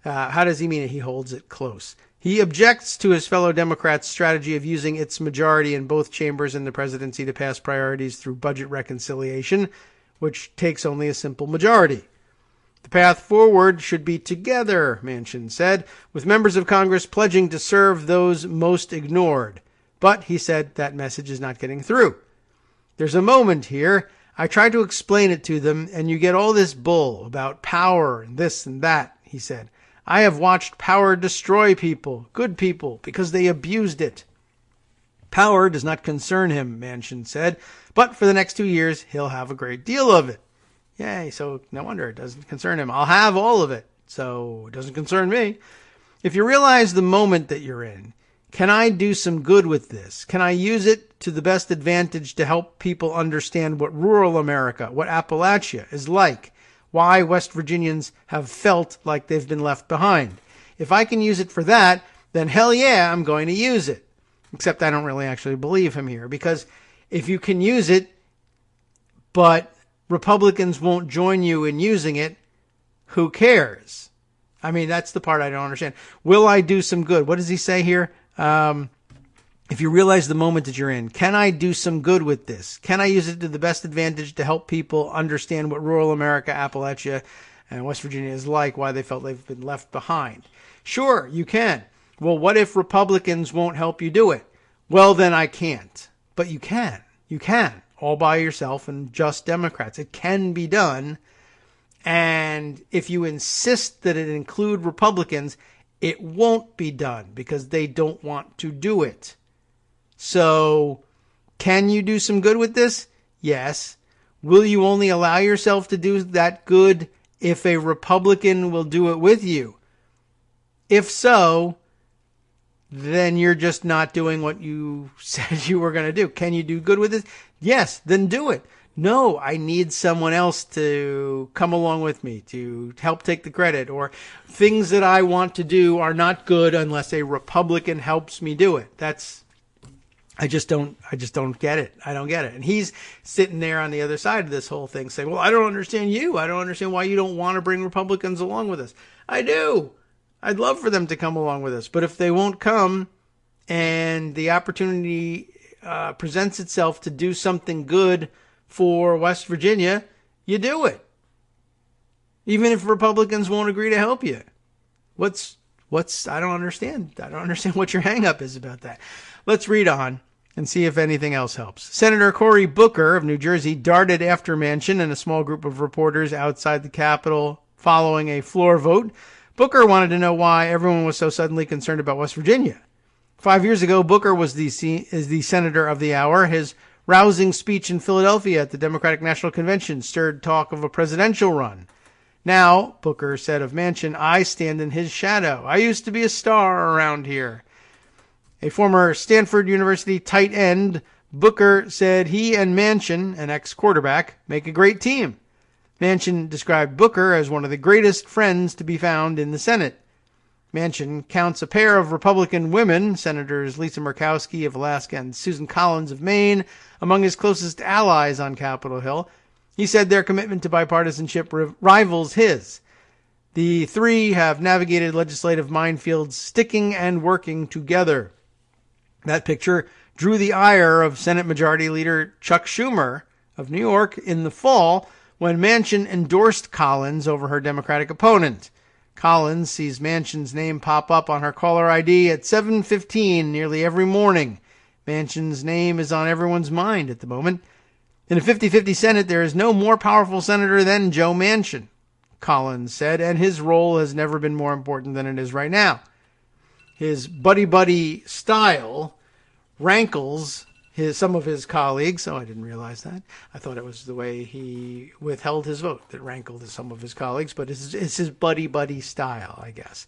How does he mean it? He holds it close. He objects to his fellow Democrats' strategy of using its majority in both chambers in the presidency to pass priorities through budget reconciliation, which takes only a simple majority. The path forward should be together, Manchin said, with members of Congress pledging to serve those most ignored. But, he said, that message is not getting through. There's a moment here. I try to explain it to them, and you get all this bull about power and this and that, he said. I have watched power destroy people, good people, because they abused it. Power does not concern him, Manchin said, but for the next 2 years, he'll have a great deal of it. Yay, so no wonder it doesn't concern him. I'll have all of it, so it doesn't concern me. If you realize the moment that you're in, can I do some good with this? Can I use it to the best advantage to help people understand what rural America, what Appalachia is like? Why West Virginians have felt like they've been left behind. If I can use it for that, then hell yeah, I'm going to use it. Except I don't really actually believe him here, because if you can use it, but Republicans won't join you in using it, who cares? I mean, that's the part I don't understand. Will I do some good? What does he say here? If you realize the moment that you're in, can I do some good with this? Can I use it to the best advantage to help people understand what rural America, Appalachia, and West Virginia is like, why they felt they've been left behind? Sure, you can. Well, what if Republicans won't help you do it? Well, then I can't. But you can. You can. All by yourself and just Democrats. It can be done. And if you insist that it include Republicans, it won't be done because they don't want to do it. So Can you do some good with this? Yes. Will you only allow yourself to do that good if a Republican will do it with you? If so, then you're just not doing what you said you were going to do. Can you do good with this? Yes, then do it. No, I need someone else to come along with me to help take the credit, or things that I want to do are not good unless a Republican helps me do it. I just don't get it. I don't get it. And he's sitting there on the other side of this whole thing saying, well, I don't understand you. I don't understand why you don't want to bring Republicans along with us. I do. I'd love for them to come along with us. But if they won't come and the opportunity presents itself to do something good for West Virginia, you do it. Even if Republicans won't agree to help you. I don't understand. I don't understand what your hang up is about that. Let's read on and see if anything else helps. Senator Cory Booker of New Jersey darted after Manchin and a small group of reporters outside the Capitol following a floor vote. Booker wanted to know why everyone was so suddenly concerned about West Virginia. 5 years ago, Booker was the senator of the hour. His rousing speech in Philadelphia at the Democratic National Convention stirred talk of a presidential run. Now, Booker said of Manchin, I stand in his shadow. I used to be a star around here. A former Stanford University tight end, Booker said he and Manchin, an ex-quarterback, make a great team. Manchin described Booker as one of the greatest friends to be found in the Senate. Manchin counts a pair of Republican women, Senators Lisa Murkowski of Alaska and Susan Collins of Maine, among his closest allies on Capitol Hill. He said their commitment to bipartisanship rivals his. The three have navigated legislative minefields, sticking and working together. That picture drew the ire of Senate Majority Leader Chuck Schumer of New York in the fall when Manchin endorsed Collins over her Democratic opponent. Collins sees Manchin's name pop up on her caller ID at 7:15 nearly every morning. Manchin's name is on everyone's mind at the moment. In a 50-50 Senate, there is no more powerful senator than Joe Manchin, Collins said, and his role has never been more important than it is right now. His buddy-buddy style rankles some of his colleagues. Oh, I didn't realize that. I thought it was the way he withheld his vote that rankled some of his colleagues, but it's his buddy-buddy style, I guess.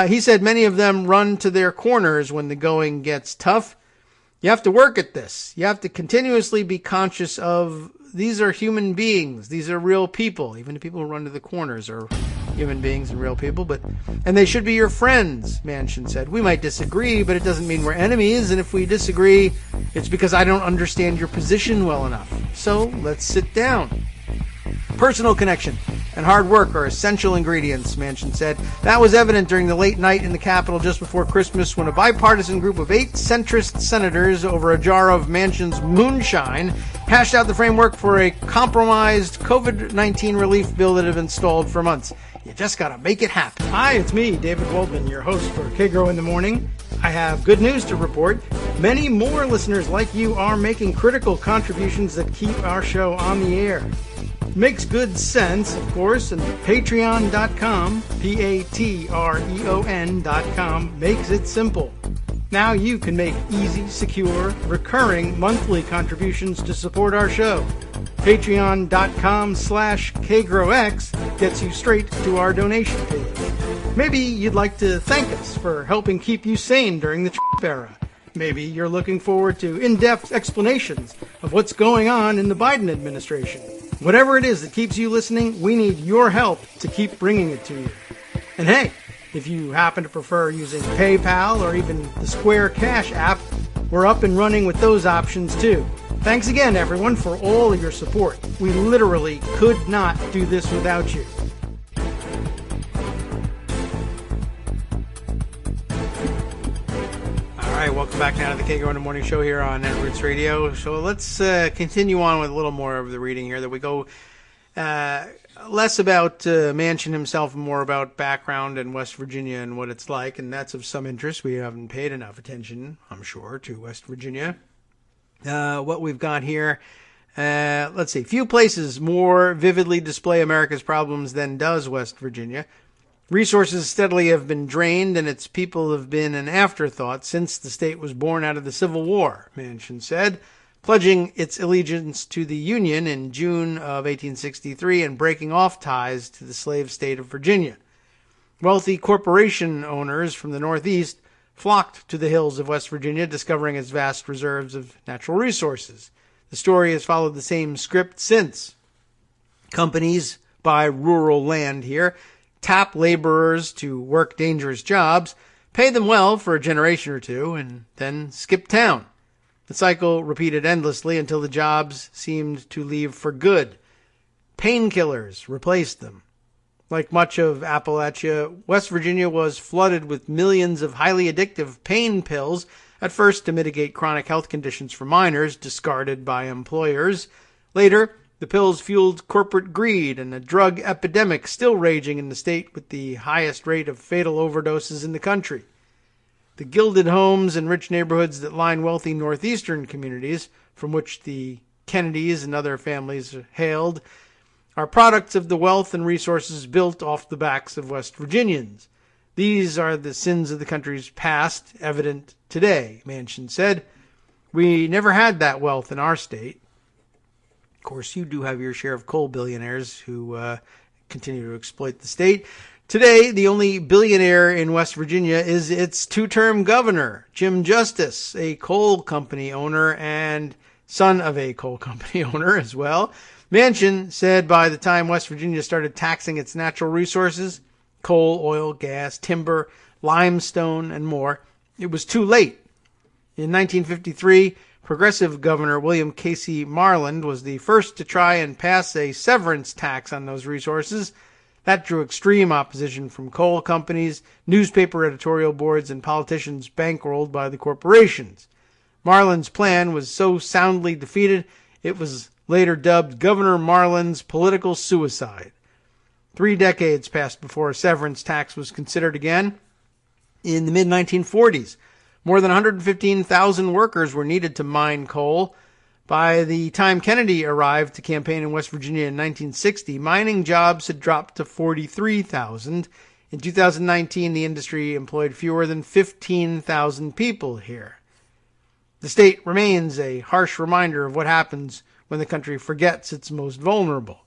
He said many of them run to their corners when the going gets tough. You have to work at this. You have to continuously be conscious of these are human beings. These are real people. Even the people who run to the corners are human beings and real people. And they should be your friends, Manchin said. We might disagree, but it doesn't mean we're enemies. And if we disagree, it's because I don't understand your position well enough. So let's sit down. Personal connection and hard work are essential ingredients, Manchin said. That was evident during the late night in the Capitol just before Christmas when a bipartisan group of 8 centrist senators over a jar of Manchin's moonshine hashed out the framework for a compromised COVID-19 relief bill that had been stalled for months. You just gotta make it happen. Hi, it's me, David Waldman, your host for Kagro in the Morning. I have good news to report. Many more listeners like you are making critical contributions that keep our show on the air. Makes good sense, of course, and patreon.com, patreon.com, makes it simple. Now you can make easy, secure, recurring monthly contributions to support our show. Patreon.com/KagroX gets you straight to our donation page. Maybe you'd like to thank us for helping keep you sane during the Trump era. Maybe you're looking forward to in-depth explanations of what's going on in the Biden administration. Whatever it is that keeps you listening, we need your help to keep bringing it to you. And hey, if you happen to prefer using PayPal or even the Square Cash app, we're up and running with those options too. Thanks again, everyone, for all of your support. We literally could not do this without you. All right, welcome back now to the Kagro in the Morning Show here on Netroots Radio. So let's continue on with a little more of the reading here. That we go less about Manchin himself and more about background in West Virginia and what it's like, and that's of some interest. We haven't paid enough attention, I'm sure, to West Virginia. What we've got here, let's see. Few places more vividly display America's problems than does West Virginia. Resources steadily have been drained, and its people have been an afterthought since the state was born out of the Civil War, Manchin said, pledging its allegiance to the Union in June of 1863 and breaking off ties to the slave state of Virginia. Wealthy corporation owners from the Northeast flocked to the hills of West Virginia, discovering its vast reserves of natural resources. The story has followed the same script since. Companies buy rural land here, tap laborers to work dangerous jobs, pay them well for a generation or two, and then skip town. The cycle repeated endlessly until the jobs seemed to leave for good. Painkillers replaced them. Like much of Appalachia, West Virginia was flooded with millions of highly addictive pain pills, at first to mitigate chronic health conditions for miners, discarded by employers. Later, the pills fueled corporate greed and a drug epidemic still raging in the state with the highest rate of fatal overdoses in the country. The gilded homes and rich neighborhoods that line wealthy northeastern communities, from which the Kennedys and other families hailed, are products of the wealth and resources built off the backs of West Virginians. These are the sins of the country's past, evident today, Manchin said. We never had that wealth in our state. Of course, you do have your share of coal billionaires who continue to exploit the state. Today, the only billionaire in West Virginia is its two-term governor, Jim Justice, a coal company owner and son of a coal company owner as well. Manchin said by the time West Virginia started taxing its natural resources, coal, oil, gas, timber, limestone, and more, it was too late. In 1953, Progressive Governor William Casey Marland was the first to try and pass a severance tax on those resources. That drew extreme opposition from coal companies, newspaper editorial boards, and politicians bankrolled by the corporations. Marland's plan was so soundly defeated, it was later dubbed Governor Marland's political suicide. 3 decades passed before a severance tax was considered again. In the mid-1940s, more than 115,000 workers were needed to mine coal. By the time Kennedy arrived to campaign in West Virginia in 1960, mining jobs had dropped to 43,000. In 2019, the industry employed fewer than 15,000 people here. The state remains a harsh reminder of what happens when the country forgets its most vulnerable.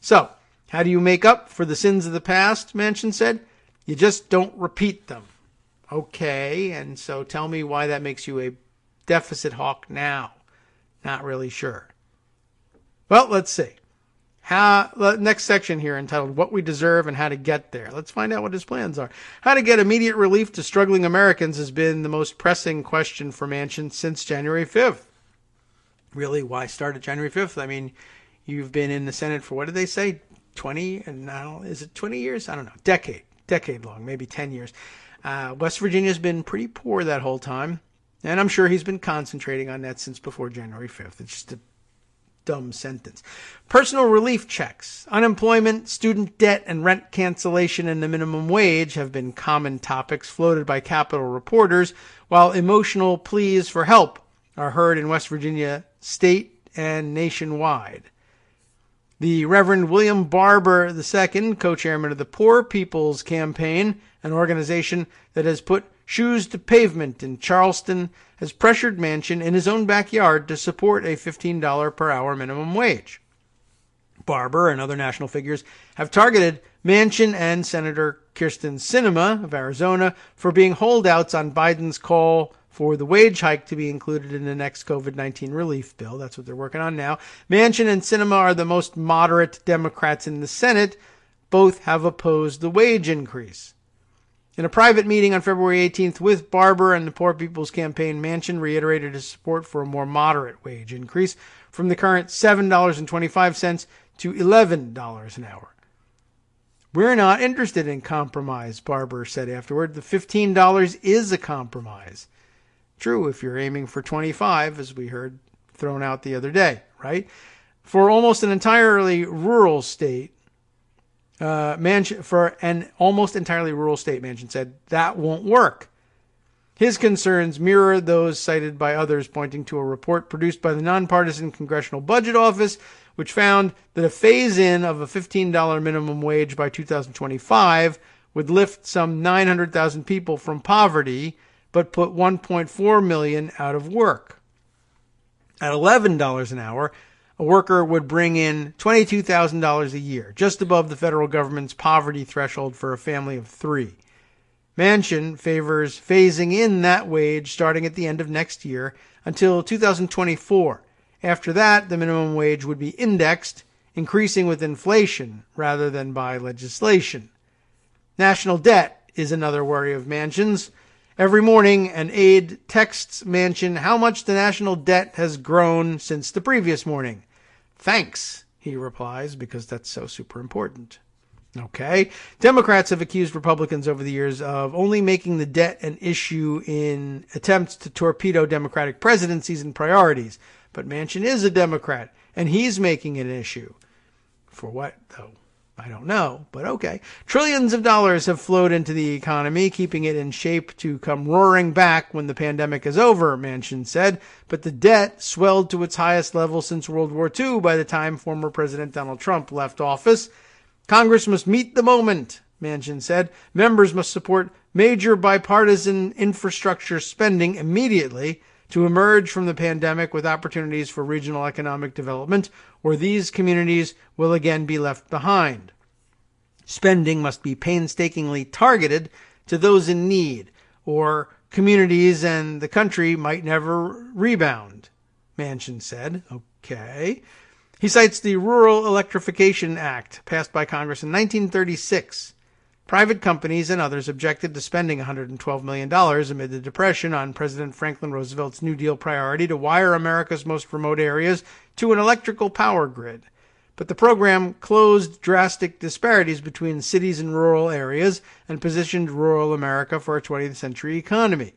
So, how do you make up for the sins of the past, Manchin said? You just don't repeat them. Okay, and so tell me why that makes you a deficit hawk now. Not really sure. Well, let's see. Next section here entitled What We Deserve and How to Get There. Let's find out what his plans are. How to get immediate relief to struggling Americans has been the most pressing question for Manchin since January 5th. Really, why start at January 5th? I mean, you've been in the Senate for, what did they say, 20? And now, is it 20 years? I don't know. Decade long, maybe 10 years. West Virginia's been pretty poor that whole time, and I'm sure he's been concentrating on that since before January 5th. It's just a dumb sentence. Personal relief checks, unemployment, student debt, and rent cancellation and the minimum wage have been common topics floated by Capitol reporters, while emotional pleas for help are heard in West Virginia state and nationwide. The Reverend William Barber II, co-chairman of the Poor People's Campaign, an organization that has put shoes to pavement in Charleston, has pressured Manchin in his own backyard to support a $15 per hour minimum wage. Barber and other national figures have targeted Manchin and Senator Kyrsten Sinema of Arizona for being holdouts on Biden's call for the wage hike to be included in the next COVID-19 relief bill. That's what they're working on now. Manchin and Sinema are the most moderate Democrats in the Senate. Both have opposed the wage increase. In a private meeting on February 18th with Barber and the Poor People's Campaign, Manchin reiterated his support for a more moderate wage increase from the current $7.25 to $11 an hour. We're not interested in compromise, Barber said afterward. The $15 is a compromise. True, if you're aiming for 25, as we heard thrown out the other day, right? For almost an entirely rural state, Manchin said that won't work. His concerns mirror those cited by others, pointing to a report produced by the nonpartisan Congressional Budget Office, which found that a phase-in of a $15 minimum wage by 2025 would lift some 900,000 people from poverty, but put 1.4 million out of work. At $11 an hour, a worker would bring in $22,000 a year, just above the federal government's poverty threshold for a family of 3. Manchin favors phasing in that wage starting at the end of next year until 2024. After that, the minimum wage would be indexed, increasing with inflation rather than by legislation. National debt is another worry of Manchin's. Every morning, an aide texts Manchin how much the national debt has grown since the previous morning. Thanks, he replies, because that's so super important. Okay. Democrats have accused Republicans over the years of only making the debt an issue in attempts to torpedo Democratic presidencies and priorities. But Manchin is a Democrat, and he's making it an issue. For what, though? I don't know, but okay. Trillions of dollars have flowed into the economy, keeping it in shape to come roaring back when the pandemic is over, Manchin said. But the debt swelled to its highest level since World War II by the time former President Donald Trump left office. Congress must meet the moment, Manchin said. Members must support major bipartisan infrastructure spending immediately to emerge from the pandemic with opportunities for regional economic development, or these communities will again be left behind. Spending must be painstakingly targeted to those in need, or communities and the country might never rebound, Manchin said. Okay. He cites the Rural Electrification Act, passed by Congress in 1936. Private companies and others objected to spending $112 million amid the Depression on President Franklin Roosevelt's New Deal priority to wire America's most remote areas to an electrical power grid. But the program closed drastic disparities between cities and rural areas and positioned rural America for a 20th century economy.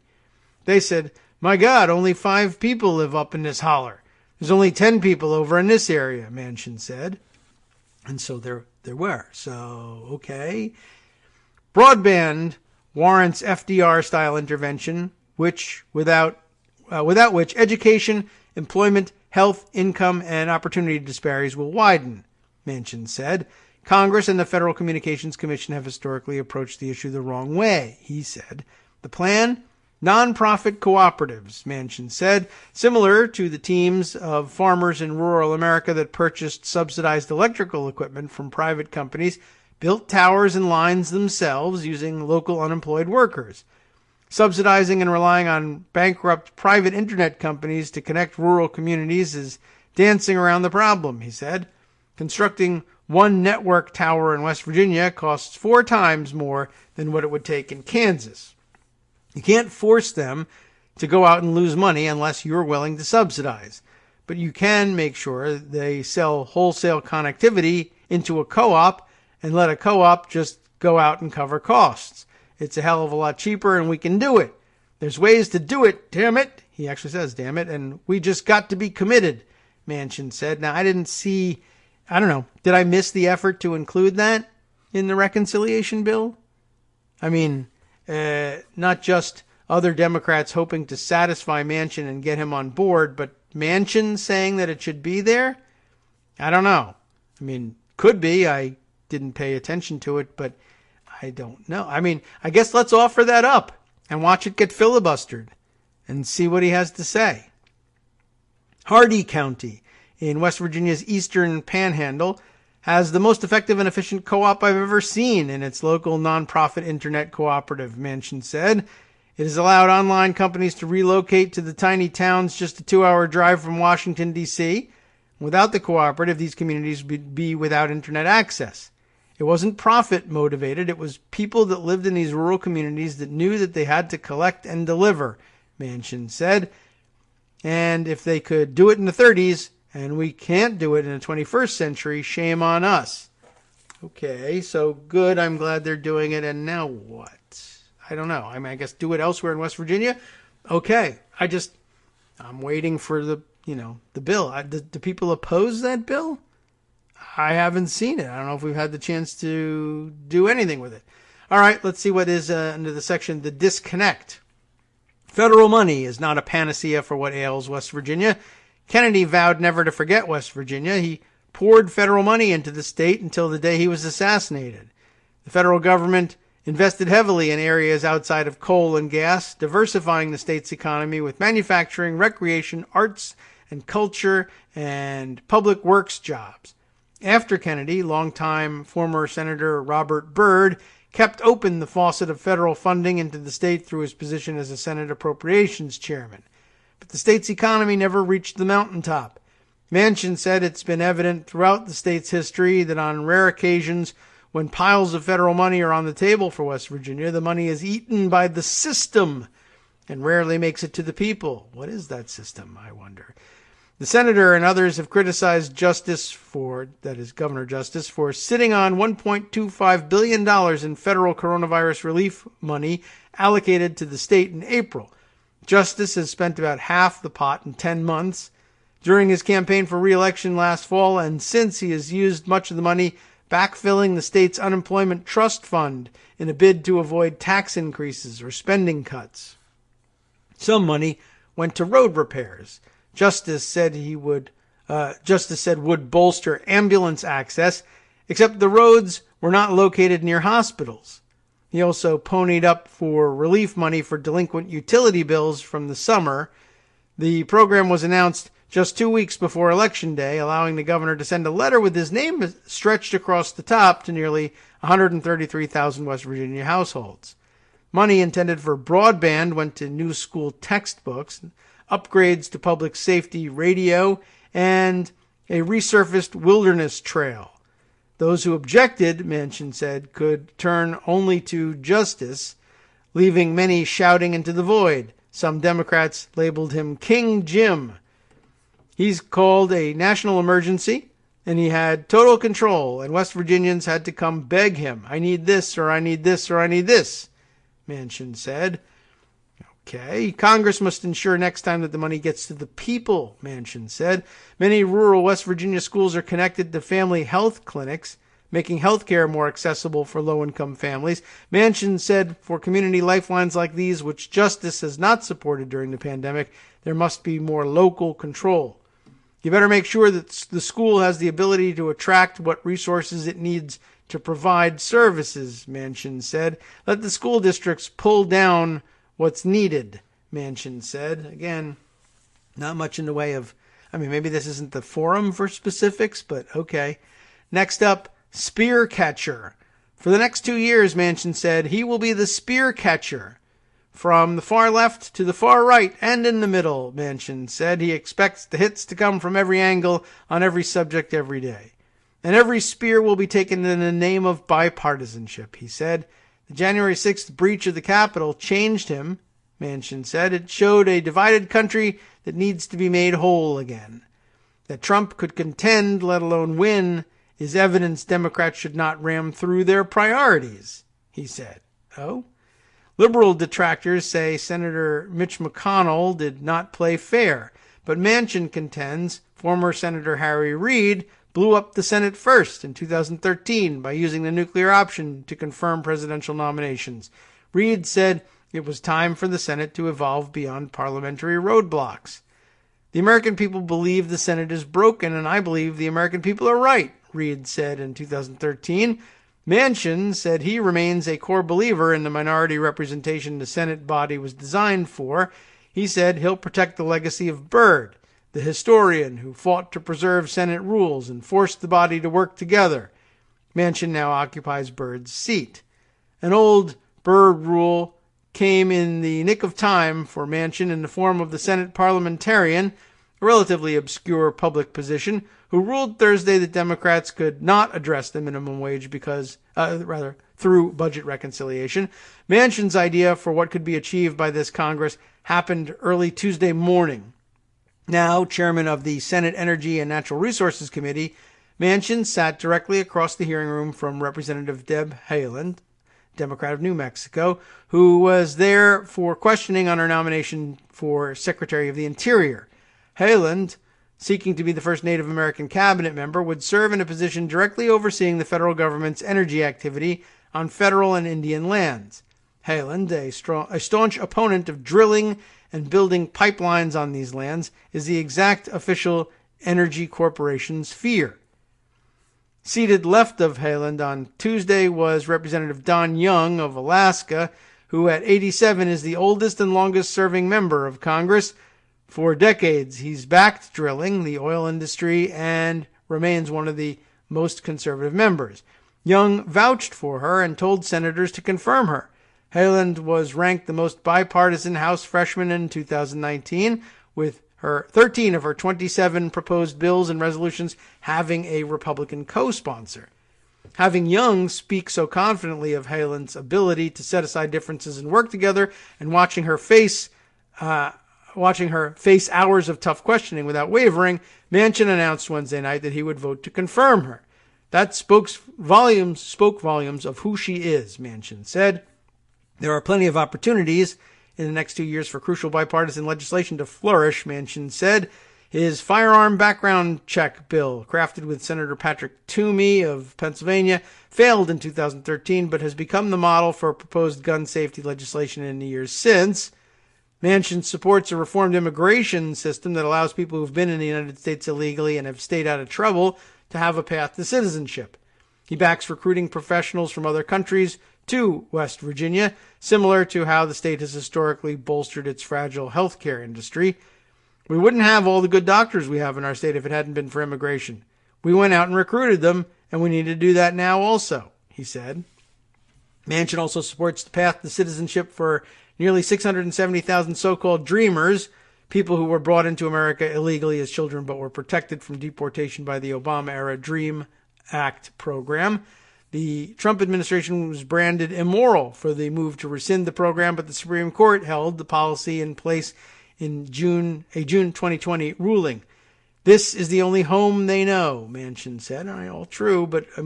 They said, "My God, only 5 people live up in this holler. There's only 10 people over in this area," Manchin said. And so there were. So, okay. Broadband warrants FDR-style intervention, without which education, employment, health, income, and opportunity disparities will widen, Manchin said. Congress and the Federal Communications Commission have historically approached the issue the wrong way, he said. The plan? Nonprofit cooperatives, Manchin said, similar to the teams of farmers in rural America that purchased subsidized electrical equipment from private companies, built towers and lines themselves using local unemployed workers. Subsidizing and relying on bankrupt private internet companies to connect rural communities is dancing around the problem, he said. Constructing one network tower in West Virginia costs 4 times more than what it would take in Kansas. You can't force them to go out and lose money unless you're willing to subsidize. But you can make sure they sell wholesale connectivity into a co-op and let a co-op just go out and cover costs. It's a hell of a lot cheaper, and we can do it. There's ways to do it, damn it. He actually says, damn it, and we just got to be committed, Manchin said. Now, I don't know, did I miss the effort to include that in the reconciliation bill? I mean, not just other Democrats hoping to satisfy Manchin and get him on board, but Manchin saying that it should be there? I don't know. I mean, could be. I didn't pay attention to it, but I don't know. I mean, I guess let's offer that up and watch it get filibustered and see what he has to say. Hardee County in West Virginia's eastern panhandle has the most effective and efficient co-op I've ever seen in its local nonprofit internet cooperative, Manchin said. It has allowed online companies to relocate to the tiny towns just a 2-hour drive from Washington, D.C. Without the cooperative, these communities would be without internet access. It wasn't profit motivated. It was people that lived in these rural communities that knew that they had to collect and deliver, Manchin said. And if they could do it in the 30s, and we can't do it in the 21st century, shame on us. Okay, so good. I'm glad they're doing it. And now what? I don't know. I mean, I guess do it elsewhere in West Virginia. Okay. I'm waiting for the bill. Do people oppose that bill? I haven't seen it. I don't know if we've had the chance to do anything with it. All right, let's see what is under the section, the disconnect. Federal money is not a panacea for what ails West Virginia. Kennedy vowed never to forget West Virginia. He poured federal money into the state until the day he was assassinated. The federal government invested heavily in areas outside of coal and gas, diversifying the state's economy with manufacturing, recreation, arts and culture, and public works jobs. After Kennedy, longtime former Senator Robert Byrd kept open the faucet of federal funding into the state through his position as a Senate Appropriations Chairman. But the state's economy never reached the mountaintop. Manchin said it's been evident throughout the state's history that on rare occasions, when piles of federal money are on the table for West Virginia, the money is eaten by the system and rarely makes it to the people. What is that system, I wonder? The senator and others have criticized Governor Justice, for sitting on $1.25 billion in federal coronavirus relief money allocated to the state in April. Justice has spent about half the pot in 10 months. During his campaign for re-election last fall and since, he has used much of the money backfilling the state's unemployment trust fund in a bid to avoid tax increases or spending cuts. Some money went to road repairs. Justice said would bolster ambulance access, except the roads were not located near hospitals. He also ponied up for relief money for delinquent utility bills from the summer. The program was announced just 2 weeks before Election Day, allowing the governor to send a letter with his name stretched across the top to nearly 133,000 West Virginia households. Money intended for broadband went to new school textbooks, upgrades to public safety radio, and a resurfaced wilderness trail. Those who objected, Manchin said, could turn only to justice, leaving many shouting into the void. Some Democrats labeled him King Jim. He's called a national emergency, and he had total control, and West Virginians had to come beg him. I need this, or I need this, or I need this, Manchin said. Okay, Congress must ensure next time that the money gets to the people, Manchin said. Many rural West Virginia schools are connected to family health clinics, making health care more accessible for low-income families. Manchin said for community lifelines like these, which Justice has not supported during the pandemic, there must be more local control. You better make sure that the school has the ability to attract what resources it needs to provide services, Manchin said. Let the school districts pull down what's needed, Manchin said. Again, not much in the way of, maybe this isn't the forum for specifics, but okay. Next up, spear catcher. For the next 2 years, Manchin said, he will be the spear catcher. From the far left to the far right and in the middle, Manchin said. He expects the hits to come from every angle on every subject every day. And every spear will be taken in the name of bipartisanship, he said. The January 6th breach of the Capitol changed him, Manchin said. It showed a divided country that needs to be made whole again. That Trump could contend, let alone win, is evidence Democrats should not ram through their priorities, he said. Oh? Liberal detractors say Senator Mitch McConnell did not play fair, but Manchin contends former Senator Harry Reid blew up the Senate first in 2013 by using the nuclear option to confirm presidential nominations. Reid said it was time for the Senate to evolve beyond parliamentary roadblocks. The American people believe the Senate is broken, and I believe the American people are right, Reid said in 2013. Manchin said he remains a core believer in the minority representation the Senate body was designed for. He said he'll protect the legacy of Byrd, the historian who fought to preserve Senate rules and forced the body to work together. Manchin now occupies Byrd's seat. An old Byrd rule came in the nick of time for Manchin in the form of the Senate parliamentarian, a relatively obscure public position, who ruled Thursday that Democrats could not address the minimum wage through budget reconciliation. Manchin's idea for what could be achieved by this Congress happened early Tuesday morning. Now chairman of the Senate Energy and Natural Resources Committee, Manchin sat directly across the hearing room from Representative Deb Haaland, Democrat of New Mexico, who was there for questioning on her nomination for Secretary of the Interior. Haaland, seeking to be the first Native American cabinet member, would serve in a position directly overseeing the federal government's energy activity on federal and Indian lands. Haaland, a staunch opponent of drilling and building pipelines on these lands, is the exact official energy corporation's fear. Seated left of Haaland on Tuesday was Representative Don Young of Alaska, who at 87 is the oldest and longest-serving member of Congress. For decades, he's backed drilling, the oil industry, and remains one of the most conservative members. Young vouched for her and told senators to confirm her. Haaland was ranked the most bipartisan House freshman in 2019, with her 13 of her 27 proposed bills and resolutions having a Republican co-sponsor. Having Young speak so confidently of Haaland's ability to set aside differences and work together, and watching her face hours of tough questioning without wavering, Manchin announced Wednesday night that he would vote to confirm her. That spoke volumes of who she is, Manchin said. There are plenty of opportunities in the next 2 years for crucial bipartisan legislation to flourish, Manchin said. His firearm background check bill, crafted with Senator Patrick Toomey of Pennsylvania, failed in 2013, but has become the model for proposed gun safety legislation in the years since. Manchin supports a reformed immigration system that allows people who've been in the United States illegally and have stayed out of trouble to have a path to citizenship. He backs recruiting professionals from other countries to West Virginia, similar to how the state has historically bolstered its fragile healthcare industry. We wouldn't have all the good doctors we have in our state if it hadn't been for immigration. We went out and recruited them, and we need to do that now also, he said. Manchin also supports the path to citizenship for nearly 670,000 so-called dreamers, people who were brought into America illegally as children but were protected from deportation by the Obama-era DREAM Act program. The Trump administration was branded immoral for the move to rescind the program, but the Supreme Court held the policy in place in a June 2020 ruling. This is the only home they know, Manchin said. All true, but I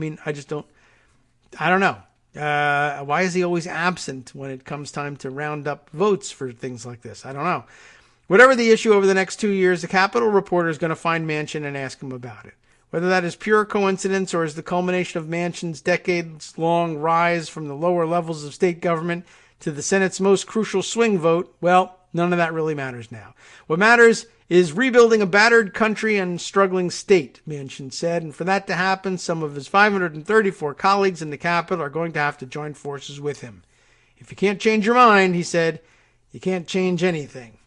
don't know. Why is he always absent when it comes time to round up votes for things like this? I don't know. Whatever the issue over the next 2 years, the Capitol reporter is going to find Manchin and ask him about it. Whether that is pure coincidence or is the culmination of Manchin's decades-long rise from the lower levels of state government to the Senate's most crucial swing vote, well, none of that really matters now. What matters is rebuilding a battered country and struggling state, Manchin said, and for that to happen, some of his 534 colleagues in the Capitol are going to have to join forces with him. If you can't change your mind, he said, you can't change anything.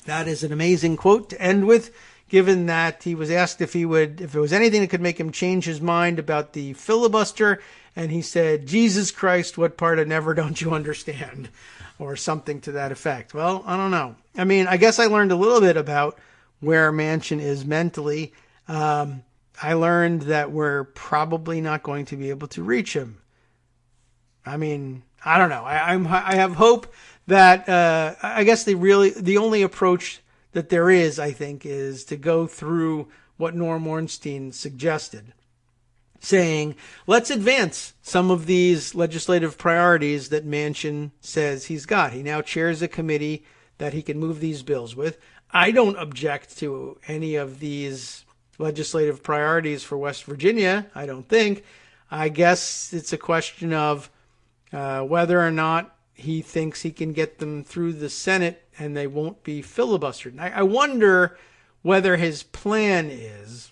That is an amazing quote to end with, given that he was asked if there was anything that could make him change his mind about the filibuster, and he said, Jesus Christ, what part of never don't you understand? Or something to that effect. Well, I don't know. I guess I learned a little bit about where Manchin is mentally. I learned that we're probably not going to be able to reach him. I don't know. I have hope that, I guess the only approach that there is, I think, is to go through what Norm Ornstein suggested, saying, let's advance some of these legislative priorities that Manchin says he's got. He now chairs a committee that he can move these bills with. I don't object to any of these legislative priorities for West Virginia, I don't think. I guess it's a question of whether or not he thinks he can get them through the Senate and they won't be filibustered. I wonder whether his plan is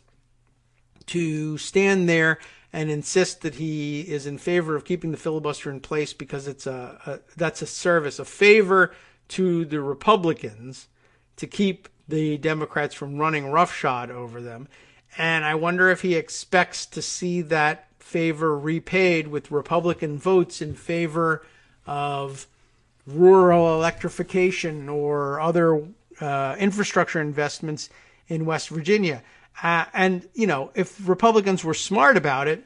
to stand there and insist that he is in favor of keeping the filibuster in place because that's a service, a favor to the Republicans to keep the Democrats from running roughshod over them. And I wonder if he expects to see that favor repaid with Republican votes in favor of rural electrification or other infrastructure investments in West Virginia. And, if Republicans were smart about it,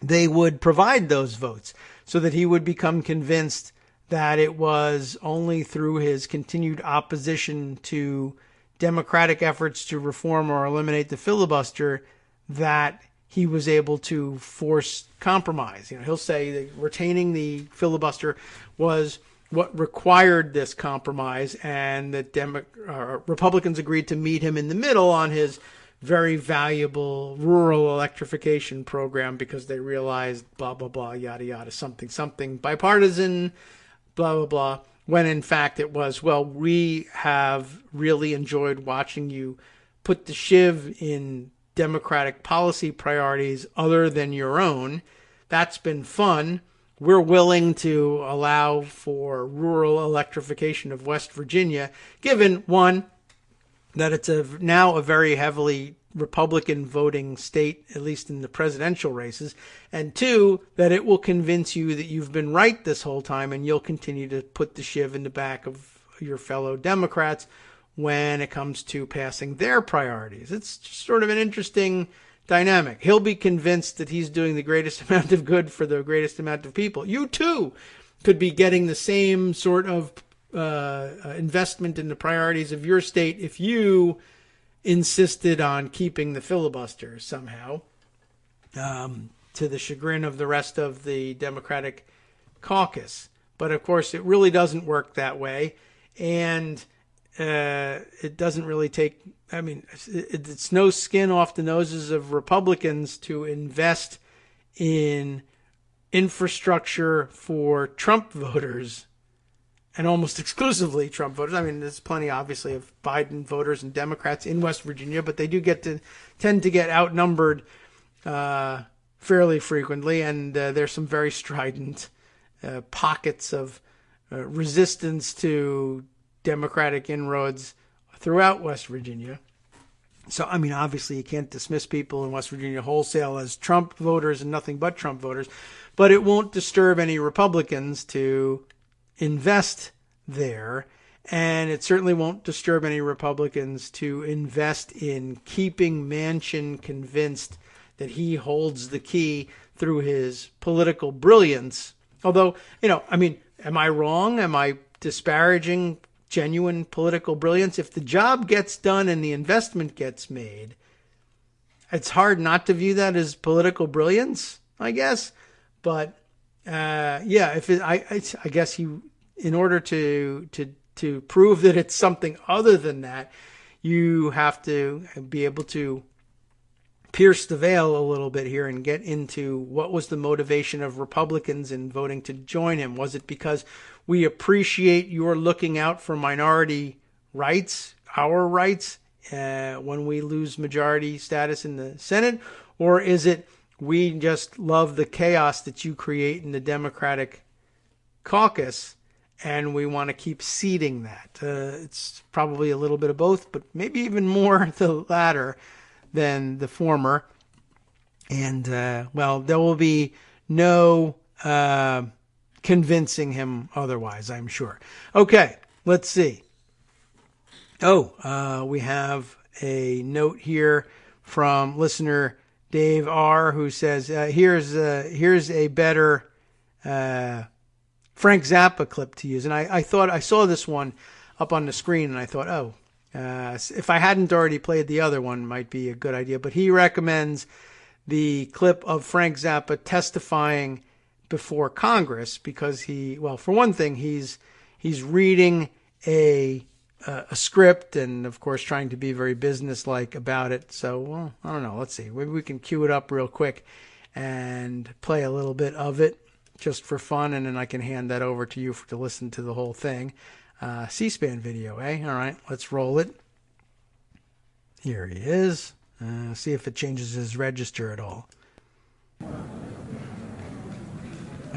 they would provide those votes so that he would become convinced that it was only through his continued opposition to Democratic efforts to reform or eliminate the filibuster that he was able to force compromise. He'll say that retaining the filibuster was what required this compromise, and that Republicans agreed to meet him in the middle on his very valuable rural electrification program because they realized blah, blah, blah, yada, yada, something bipartisan, blah, blah, blah, when in fact it was, well, we have really enjoyed watching you put the shiv in Democratic policy priorities other than your own. That's been fun. We're willing to allow for rural electrification of West Virginia, given, one, that it's now a very heavily Republican voting state, at least in the presidential races, and two, that it will convince you that you've been right this whole time and you'll continue to put the shiv in the back of your fellow Democrats when it comes to passing their priorities. It's just sort of an interesting dynamic. He'll be convinced that he's doing the greatest amount of good for the greatest amount of people. You too could be getting the same sort of investment in the priorities of your state if you insisted on keeping the filibuster somehow, to the chagrin of the rest of the Democratic caucus. But of course, it really doesn't work that way. And it doesn't really take, I mean, it's no skin off the noses of Republicans to invest in infrastructure for Trump voters, and almost exclusively Trump voters. I mean, there's plenty, obviously, of Biden voters and Democrats in West Virginia, but they do tend to get outnumbered fairly frequently, and there's some very strident pockets of resistance to Democratic inroads throughout West Virginia. So, I mean, obviously you can't dismiss people in West Virginia wholesale as Trump voters and nothing but Trump voters, but it won't disturb any Republicans to invest there, and it certainly won't disturb any Republicans to invest in keeping Manchin convinced that he holds the key through his political brilliance. Although, I mean, am I wrong? Am I disparaging genuine political brilliance? If the job gets done and the investment gets made, it's hard not to view that as political brilliance, I guess. But I guess in order to prove that it's something other than that, you have to be able to pierce the veil a little bit here and get into what was the motivation of Republicans in voting to join him. Was it because we appreciate your looking out for minority rights, our rights, when we lose majority status in the Senate? Or is it we just love the chaos that you create in the Democratic caucus and we want to keep seeding that? It's probably a little bit of both, but maybe even more the latter than the former. And, there will be no convincing him otherwise, I'm sure. Okay, let's see. We have a note here from listener Dave R., who says, here's a better Frank Zappa clip to use. And I thought I saw this one up on the screen, and I thought, if I hadn't already played the other one, might be a good idea. But he recommends the clip of Frank Zappa testifying before Congress because for one thing, he's reading a script and, of course, trying to be very businesslike about it. So, I don't know. Let's see. Maybe we can cue it up real quick and play a little bit of it just for fun, and then I can hand that over to you to listen to the whole thing. C-SPAN video, eh? All right, let's roll it. Here he is. See if it changes his register at all. I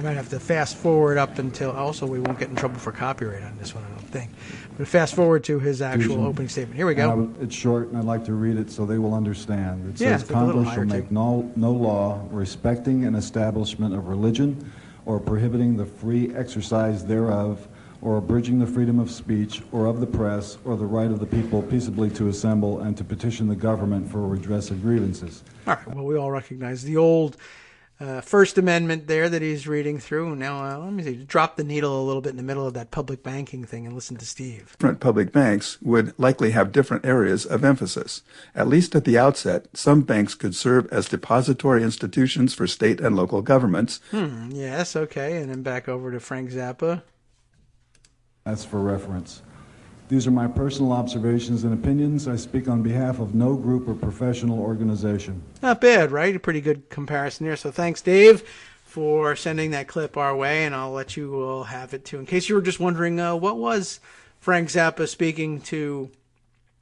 might have to fast forward up until, also we won't get in trouble for copyright on this one, I don't think. But fast forward to his actual opening statement. Here we go. It's short, and I'd like to read it so they will understand. It says, Yeah, Congress shall make no law respecting an establishment of religion or prohibiting the free exercise thereof, or abridging the freedom of speech or of the press or the right of the people peaceably to assemble and to petition the government for redress of grievances. All right, well, we all recognize the old First Amendment there that he's reading through. Now, let me see, drop the needle a little bit in the middle of that public banking thing and listen to Steve. Different public banks would likely have different areas of emphasis. At least at the outset, some banks could serve as depository institutions for state and local governments. Yes, okay, and then back over to Frank Zappa. That's for reference. These are my personal observations and opinions. I speak on behalf of no group or professional organization. Not bad, right? A pretty good comparison there. So thanks, Dave, for sending that clip our way, and I'll let you all have it too. In case you were just wondering, what was Frank Zappa speaking to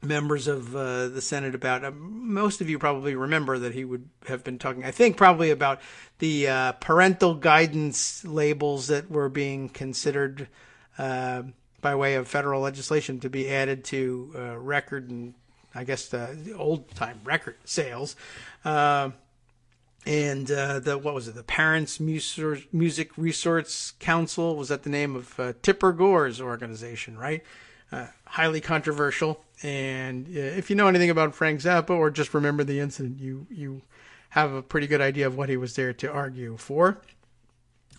members of the Senate about. Most of you probably remember that he would have been talking, I think, probably about the parental guidance labels that were being considered by way of federal legislation to be added to record and, I guess, the old-time record sales. And what was it? The Parents Music Resource Council, was that the name of Tipper Gore's organization, right? Highly controversial. And if you know anything about Frank Zappa or just remember the incident, you have a pretty good idea of what he was there to argue for.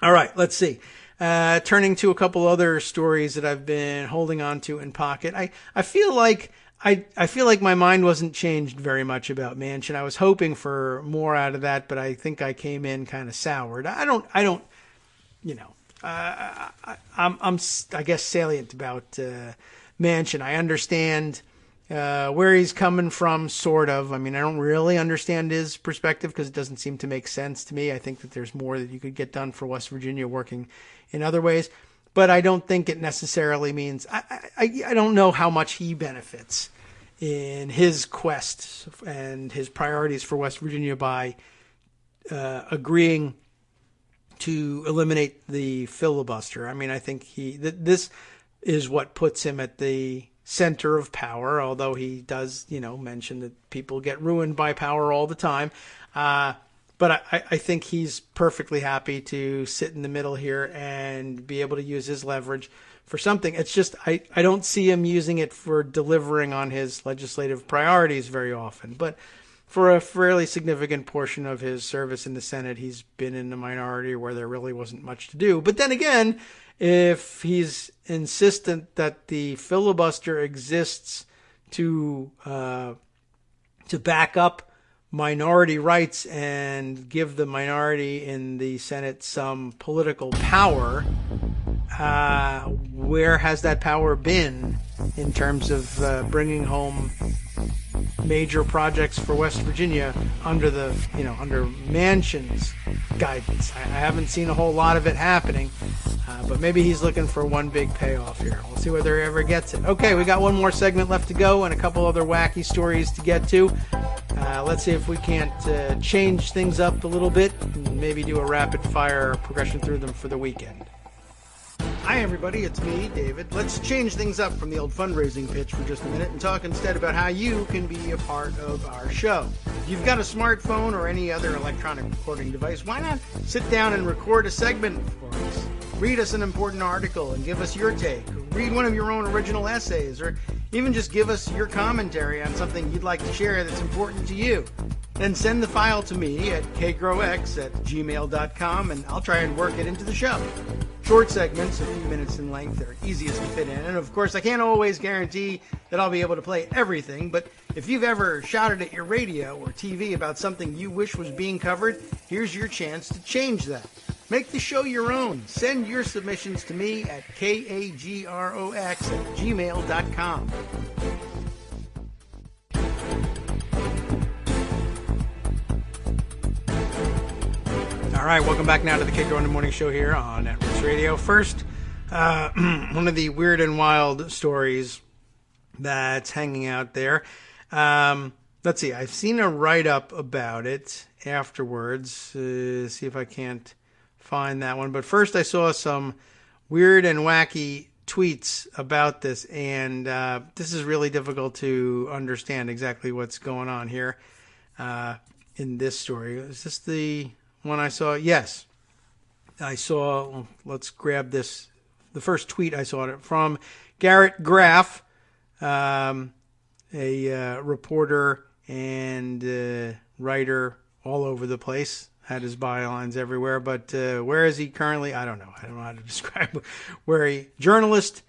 All right, let's see. Turning to a couple other stories that I've been holding on to in pocket. I feel like my mind wasn't changed very much about Manchin. I was hoping for more out of that, but I think I came in kind of soured. I'm I guess salient about Manchin. I understand where he's coming from, sort of. I mean, I don't really understand his perspective because it doesn't seem to make sense to me. I think that there's more that you could get done for West Virginia working in other ways. But I don't think it necessarily means, I don't know how much he benefits in his quest and his priorities for West Virginia by agreeing to eliminate the filibuster. I mean, I think this is what puts him at the center of power, although he does, mention that people get ruined by power all the time. But I think he's perfectly happy to sit in the middle here and be able to use his leverage for something. It's just I don't see him using it for delivering on his legislative priorities very often. But for a fairly significant portion of his service in the Senate, he's been in the minority where there really wasn't much to do. But then again, if he's insistent that the filibuster exists to back up minority rights and give the minority in the Senate some political power, where has that power been in terms of bringing home major projects for West Virginia under under Manchin's guidance? I haven't seen a whole lot of it happening, but maybe he's looking for one big payoff here. We'll see whether he ever gets it. Okay, we got one more segment left to go and a couple other wacky stories to get to. Let's see if we can't change things up a little bit and maybe do a rapid fire progression through them for the weekend. Hi everybody, it's me, David. Let's change things up from the old fundraising pitch for just a minute and talk instead about how you can be a part of our show. If you've got a smartphone or any other electronic recording device, why not sit down and record a segment for us? Read us an important article and give us your take. Read one of your own original essays, or even just give us your commentary on something you'd like to share that's important to you. Then send the file to me at kagrox@gmail.com and I'll try and work it into the show. Short segments, a few minutes in length, are easiest to fit in. And of course, I can't always guarantee that I'll be able to play everything, but if you've ever shouted at your radio or TV about something you wish was being covered, here's your chance to change that. Make the show your own. Send your submissions to me at kagrox@gmail.com. All right, welcome back now to the Kagro in the Morning Show here on Networks Radio. First, one of the weird and wild stories that's hanging out there. Let's see, I've seen a write-up about it afterwards. See if I can't find that one. But first, I saw some weird and wacky tweets about this, and this is really difficult to understand exactly what's going on here in this story. Is this the one I saw? Yes. I saw, let's grab this, the first tweet I saw it from Garrett Graff, a reporter and writer all over the place, had his bylines everywhere, but where is he currently? I don't know how to describe where he, journalist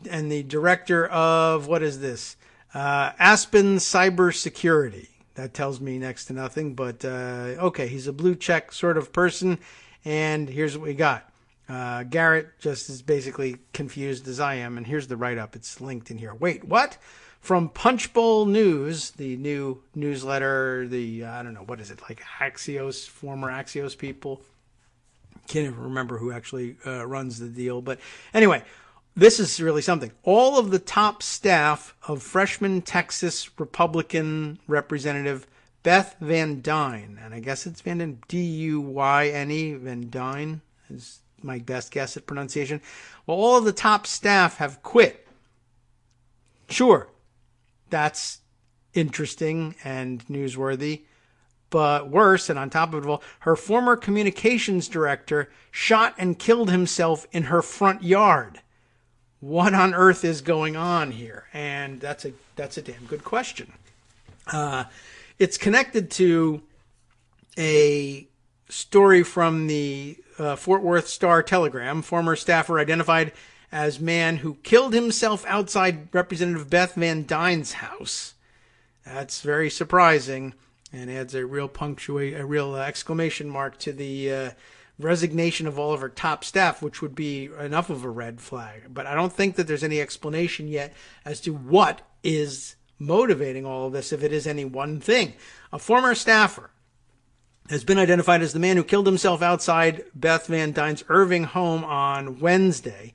and the director of, what is this? Aspen Cybersecurity. That tells me next to nothing, but okay, he's a blue check sort of person, and here's what we got. Garrett just is basically confused as I am, and here's the write-up. It's linked in here. Wait, what? From Punchbowl News, the new newsletter, I don't know, what is it, like Axios, former Axios people. Can't even remember who actually runs the deal, but anyway, this is really something. All of the top staff of freshman Texas Republican Representative Beth Van Dyne, and I guess it's Van Dyne, D-U-Y-N-E, Van Dyne is my best guess at pronunciation. Well, all of the top staff have quit. Sure, that's interesting and newsworthy. But worse, and on top of it all, her former communications director shot and killed himself in her front yard. What on earth is going on here? And that's a damn good question. It's connected to a story from the Fort Worth Star-Telegram. Former staffer identified as man who killed himself outside Representative Beth Van Dyne's house. That's very surprising, and adds a real exclamation mark to the resignation of all of her top staff, which would be enough of a red flag. But I don't think that there's any explanation yet as to what is motivating all of this, if it is any one thing. A former staffer has been identified as the man who killed himself outside Beth Van Dyne's Irving home on Wednesday.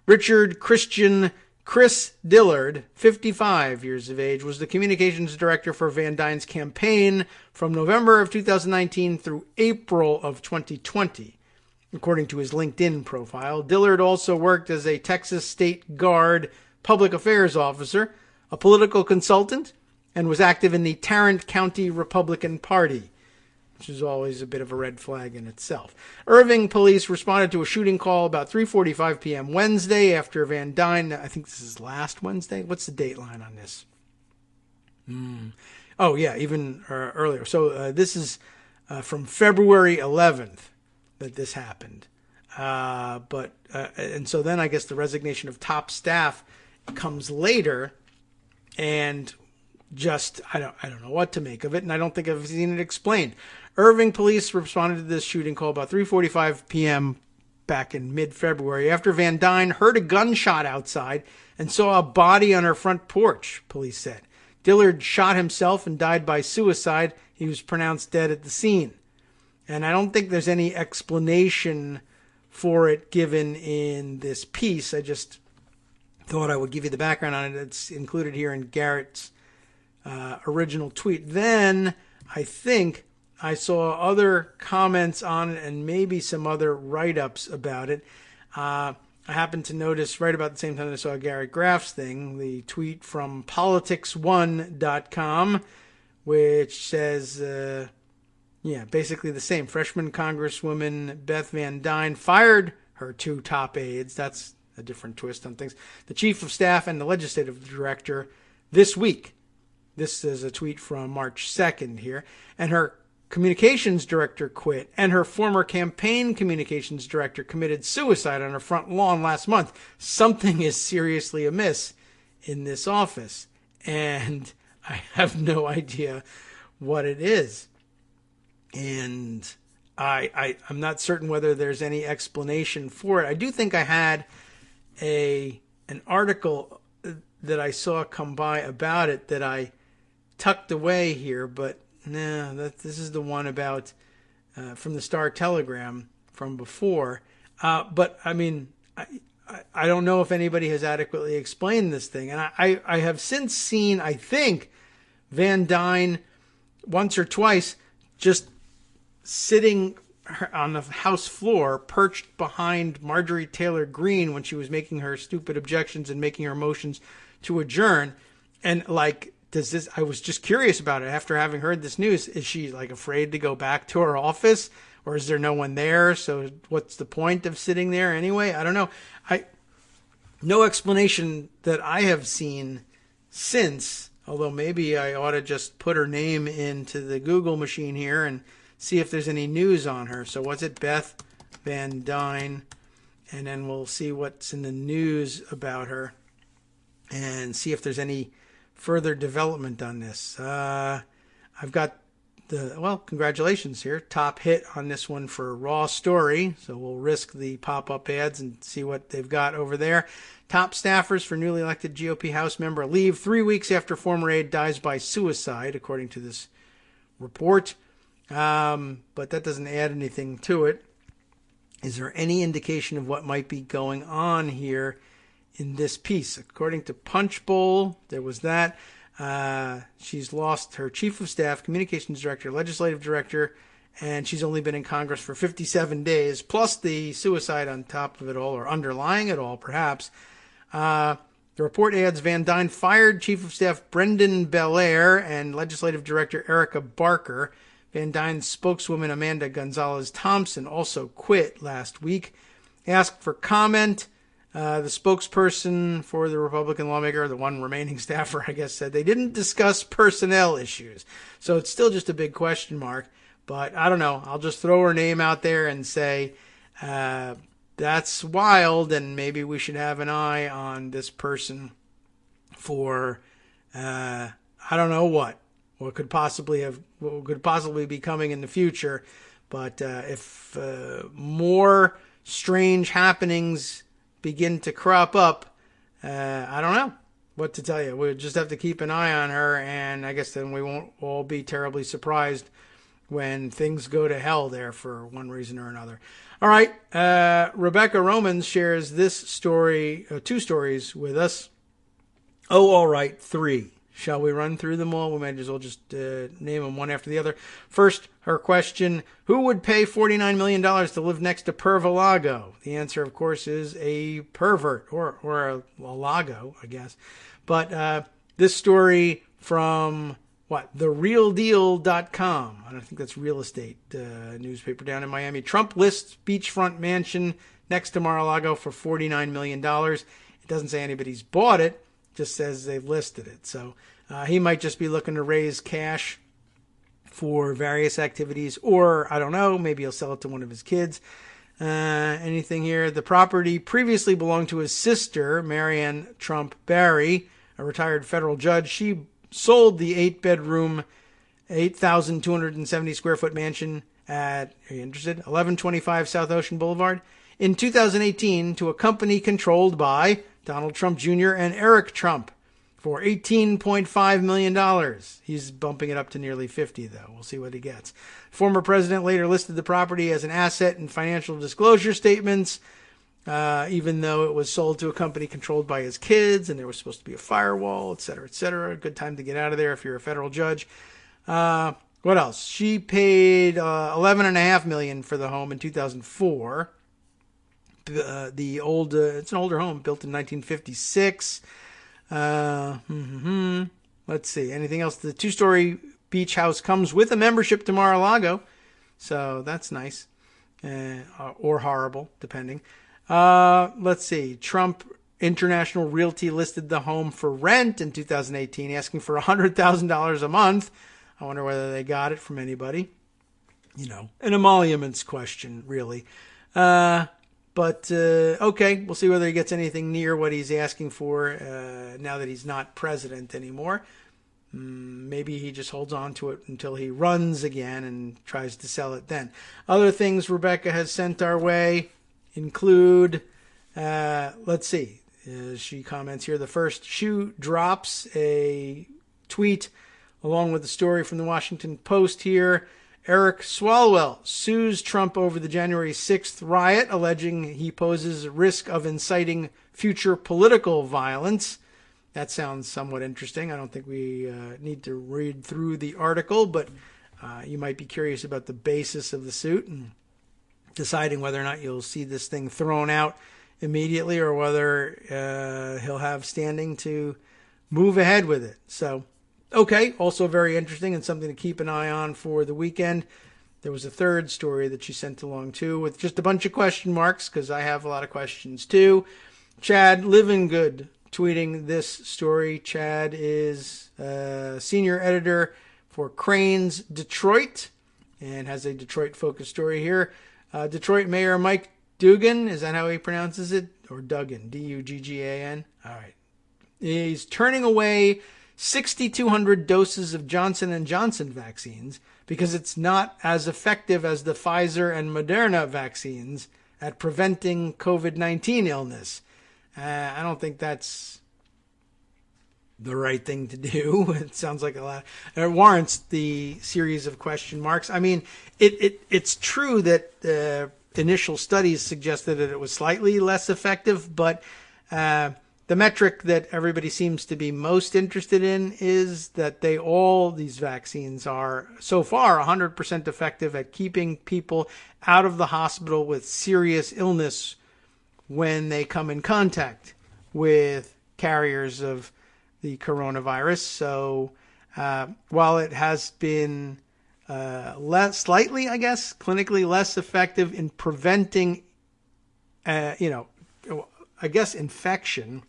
Richard Christian Chris Dillard, 55 years of age, was the communications director for Van Dyne's campaign from November of 2019 through April of 2020, according to his LinkedIn profile. Dillard also worked as a Texas State Guard public affairs officer, a political consultant, and was active in the Tarrant County Republican Party, which is always a bit of a red flag in itself. Irving police responded to a shooting call about 3:45 p.m. Wednesday after Van Dyne, I think this is last Wednesday. What's the date line on this? Oh, yeah, even earlier. So this is from February 11th that this happened. And so then I guess the resignation of top staff comes later, and just I don't know what to make of it, and I don't think I've seen it explained. Irving police responded to this shooting call about 3:45 p.m. back in mid-February after Van Dyne heard a gunshot outside and saw a body on her front porch, police said. Dillard shot himself and died by suicide. He was pronounced dead at the scene. And I don't think there's any explanation for it given in this piece. I just thought I would give you the background on it. It's included here in Garrett's original tweet. Then I think I saw other comments on it and maybe some other write-ups about it. I happened to notice right about the same time I saw Garrett Graff's thing, the tweet from politics1.com, which says, basically the same. Freshman Congresswoman Beth Van Dyne fired her two top aides. That's a different twist on things. The chief of staff and the legislative director this week. This is a tweet from March 2nd here. And her communications director quit, and her former campaign communications director committed suicide on her front lawn last month. Something is seriously amiss in this office, and I have no idea what it is. And I'm not certain whether there's any explanation for it. I do think I had an article that I saw come by about it that I tucked away here, but no, this is the one about from the Star-Telegram from before. But I mean, I don't know if anybody has adequately explained this thing. And I have since seen, I think, Van Dyne once or twice just sitting on the House floor, perched behind Marjorie Taylor Greene when she was making her stupid objections and making her motions to adjourn. And like, I was just curious about it after having heard this news. Is she like afraid to go back to her office, or is there no one there? So what's the point of sitting there anyway? I don't know. No explanation that I have seen since, although maybe I ought to just put her name into the Google machine here and see if there's any news on her. So was it Beth Van Dyne? And then we'll see what's in the news about her and see if there's any further development on this. I've got congratulations here. Top hit on this one for Raw Story. So we'll risk the pop-up ads and see what they've got over there. Top staffers for newly elected GOP House member leave 3 weeks after former aide dies by suicide, according to this report. But that doesn't add anything to it. Is there any indication of what might be going on here in this piece. According to Punchbowl, there was that. She's lost her chief of staff, communications director, legislative director, and she's only been in Congress for 57 days, plus the suicide on top of it all, or underlying it all, perhaps. The report adds Van Dyne fired Chief of Staff Brendan Belair and Legislative Director Erica Barker. Van Dyne's spokeswoman Amanda Gonzalez-Thompson also quit last week. Asked for comment. The spokesperson for the Republican lawmaker, the one remaining staffer, I guess, said they didn't discuss personnel issues. So it's still just a big question mark. But I don't know. I'll just throw her name out there and say that's wild, and maybe we should have an eye on this person for I don't know what could possibly be coming in the future. But if more strange happenings begin to crop up, I don't know what to tell you. We'll just have to keep an eye on her, and I guess then we won't all be terribly surprised when things go to hell there for one reason or another. All right, Rebecca Romans shares this story, two stories with us. Oh, all right, 3. Shall we run through them all? We might as well just name them one after the other. First, her question, who would pay $49 million to live next to Pervalago? The answer, of course, is a pervert, or a lago, I guess. But this story from... TheRealDeal.com. I don't think that's real estate newspaper down in Miami. Trump lists beachfront mansion next to Mar-a-Lago for $49 million. It doesn't say anybody's bought it, just says they've listed it. So he might just be looking to raise cash for various activities, or I don't know, maybe he'll sell it to one of his kids. Anything here? The property previously belonged to his sister, Marianne Trump Barry, a retired federal judge. She sold the 8-bedroom, 8,270 square foot mansion at, are you interested? 1125 South Ocean Boulevard in 2018 to a company controlled by Donald Trump Jr. and Eric Trump for $18.5 million. He's bumping it up to nearly 50, though. We'll see what he gets. Former president later listed the property as an asset in financial disclosure statements, even though it was sold to a company controlled by his kids, and there was supposed to be a firewall, et cetera, et cetera. Good time to get out of there if you're a federal judge. What else? She paid $11.5 million for the home in 2004. It's an older home, built in 1956. Let's see. Anything else? The 2-story beach house comes with a membership to Mar-a-Lago, so that's nice, or horrible, depending. Let's see. Trump International Realty listed the home for rent in 2018, asking for $100,000 a month. I wonder whether they got it from anybody. An emoluments question, really. But okay, we'll see whether he gets anything near what he's asking for now that he's not president anymore. Maybe he just holds on to it until he runs again and tries to sell it then. Other things Rebecca has sent our way include, let's see, she comments here, the first shoe drops, a tweet along with the story from the Washington Post here. Eric Swalwell sues Trump over the January 6th riot, alleging he poses risk of inciting future political violence. That sounds somewhat interesting. I don't think we need to read through the article, but you might be curious about the basis of the suit and deciding whether or not you'll see this thing thrown out immediately or whether he'll have standing to move ahead with it. So, okay, also very interesting and something to keep an eye on for the weekend. There was a third story that she sent along too with just a bunch of question marks because I have a lot of questions too. Chad Livingood tweeting this story. Chad is senior editor for Crane's Detroit and has a Detroit-focused story here. Detroit Mayor Mike Duggan, is that how he pronounces it? Or Duggan, D-U-G-G-A-N? All right. He's turning away 6,200 doses of Johnson & Johnson vaccines because it's not as effective as the Pfizer and Moderna vaccines at preventing COVID-19 illness. I don't think that's the right thing to do. It sounds like a lot. It warrants the series of question marks. I mean, it's true that initial studies suggested that it was slightly less effective, but the metric that everybody seems to be most interested in is that these vaccines are so far 100% effective at keeping people out of the hospital with serious illness when they come in contact with carriers of the coronavirus. So while it has been slightly, I guess, clinically less effective in preventing, infection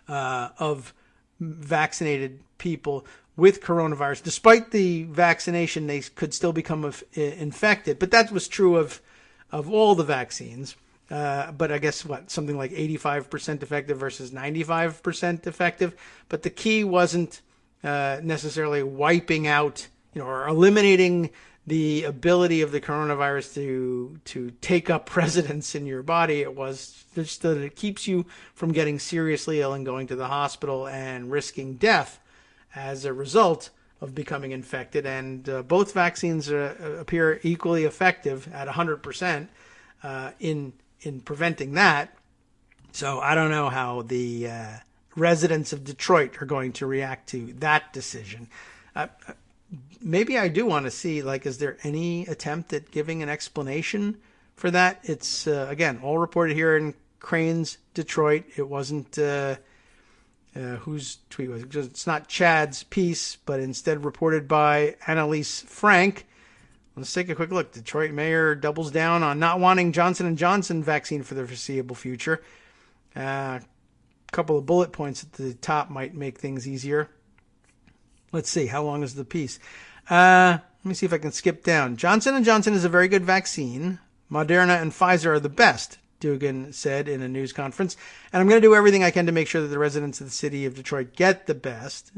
of vaccinated people with coronavirus. Despite the vaccination, they could still become infected. But that was true of all the vaccines. But I guess something like 85% effective versus 95% effective. But the key wasn't necessarily wiping out, or eliminating the ability of the coronavirus to take up residence in your body. It was just that it keeps you from getting seriously ill and going to the hospital and risking death as a result of becoming infected. And both vaccines appear equally effective at 100% in preventing that. So I don't know how the residents of Detroit are going to react to that decision. Maybe I do want to see, is there any attempt at giving an explanation for that? It's, again, all reported here in Cranes, Detroit. It wasn't, whose tweet was it? It's not Chad's piece, but instead reported by Annalise Frank. Let's take a quick look. Detroit mayor doubles down on not wanting Johnson & Johnson vaccine for the foreseeable future. A couple of bullet points at the top might make things easier. Let's see. How long is the piece? Let me see if I can skip down. Johnson & Johnson is a very good vaccine. Moderna and Pfizer are the best, Dugan said in a news conference. And I'm going to do everything I can to make sure that the residents of the city of Detroit get the best.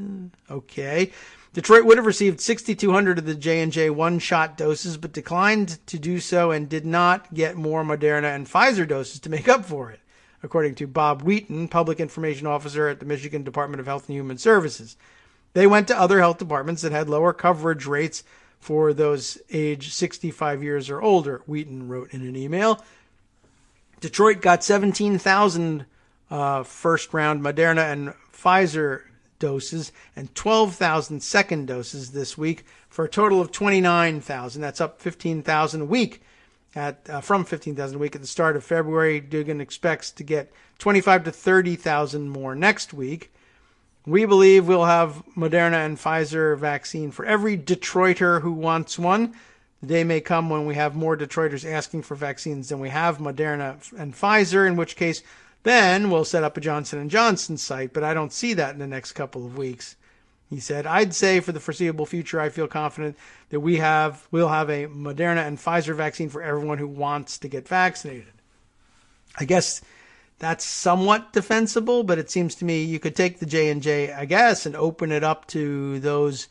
Okay. Detroit would have received 6,200 of the J&J one-shot doses, but declined to do so and did not get more Moderna and Pfizer doses to make up for it, according to Bob Wheaton, Public Information Officer at the Michigan Department of Health and Human Services. They went to other health departments that had lower coverage rates for those age 65 years or older, Wheaton wrote in an email. Detroit got 17,000 first-round Moderna and Pfizer doses and 12,000 second doses this week for a total of 29,000. That's up 15,000 a week from 15,000 a week at the start of February. Dugan expects to get 25 to 30,000 more next week. We believe we'll have Moderna and Pfizer vaccine for every Detroiter who wants one. The day may come when we have more Detroiters asking for vaccines than we have Moderna and Pfizer, in which case then we'll set up a Johnson & Johnson site, but I don't see that in the next couple of weeks. He said, I'd say for the foreseeable future, I feel confident that we'll have a Moderna and Pfizer vaccine for everyone who wants to get vaccinated. I guess that's somewhat defensible, but it seems to me you could take the J&J, I guess, and open it up to those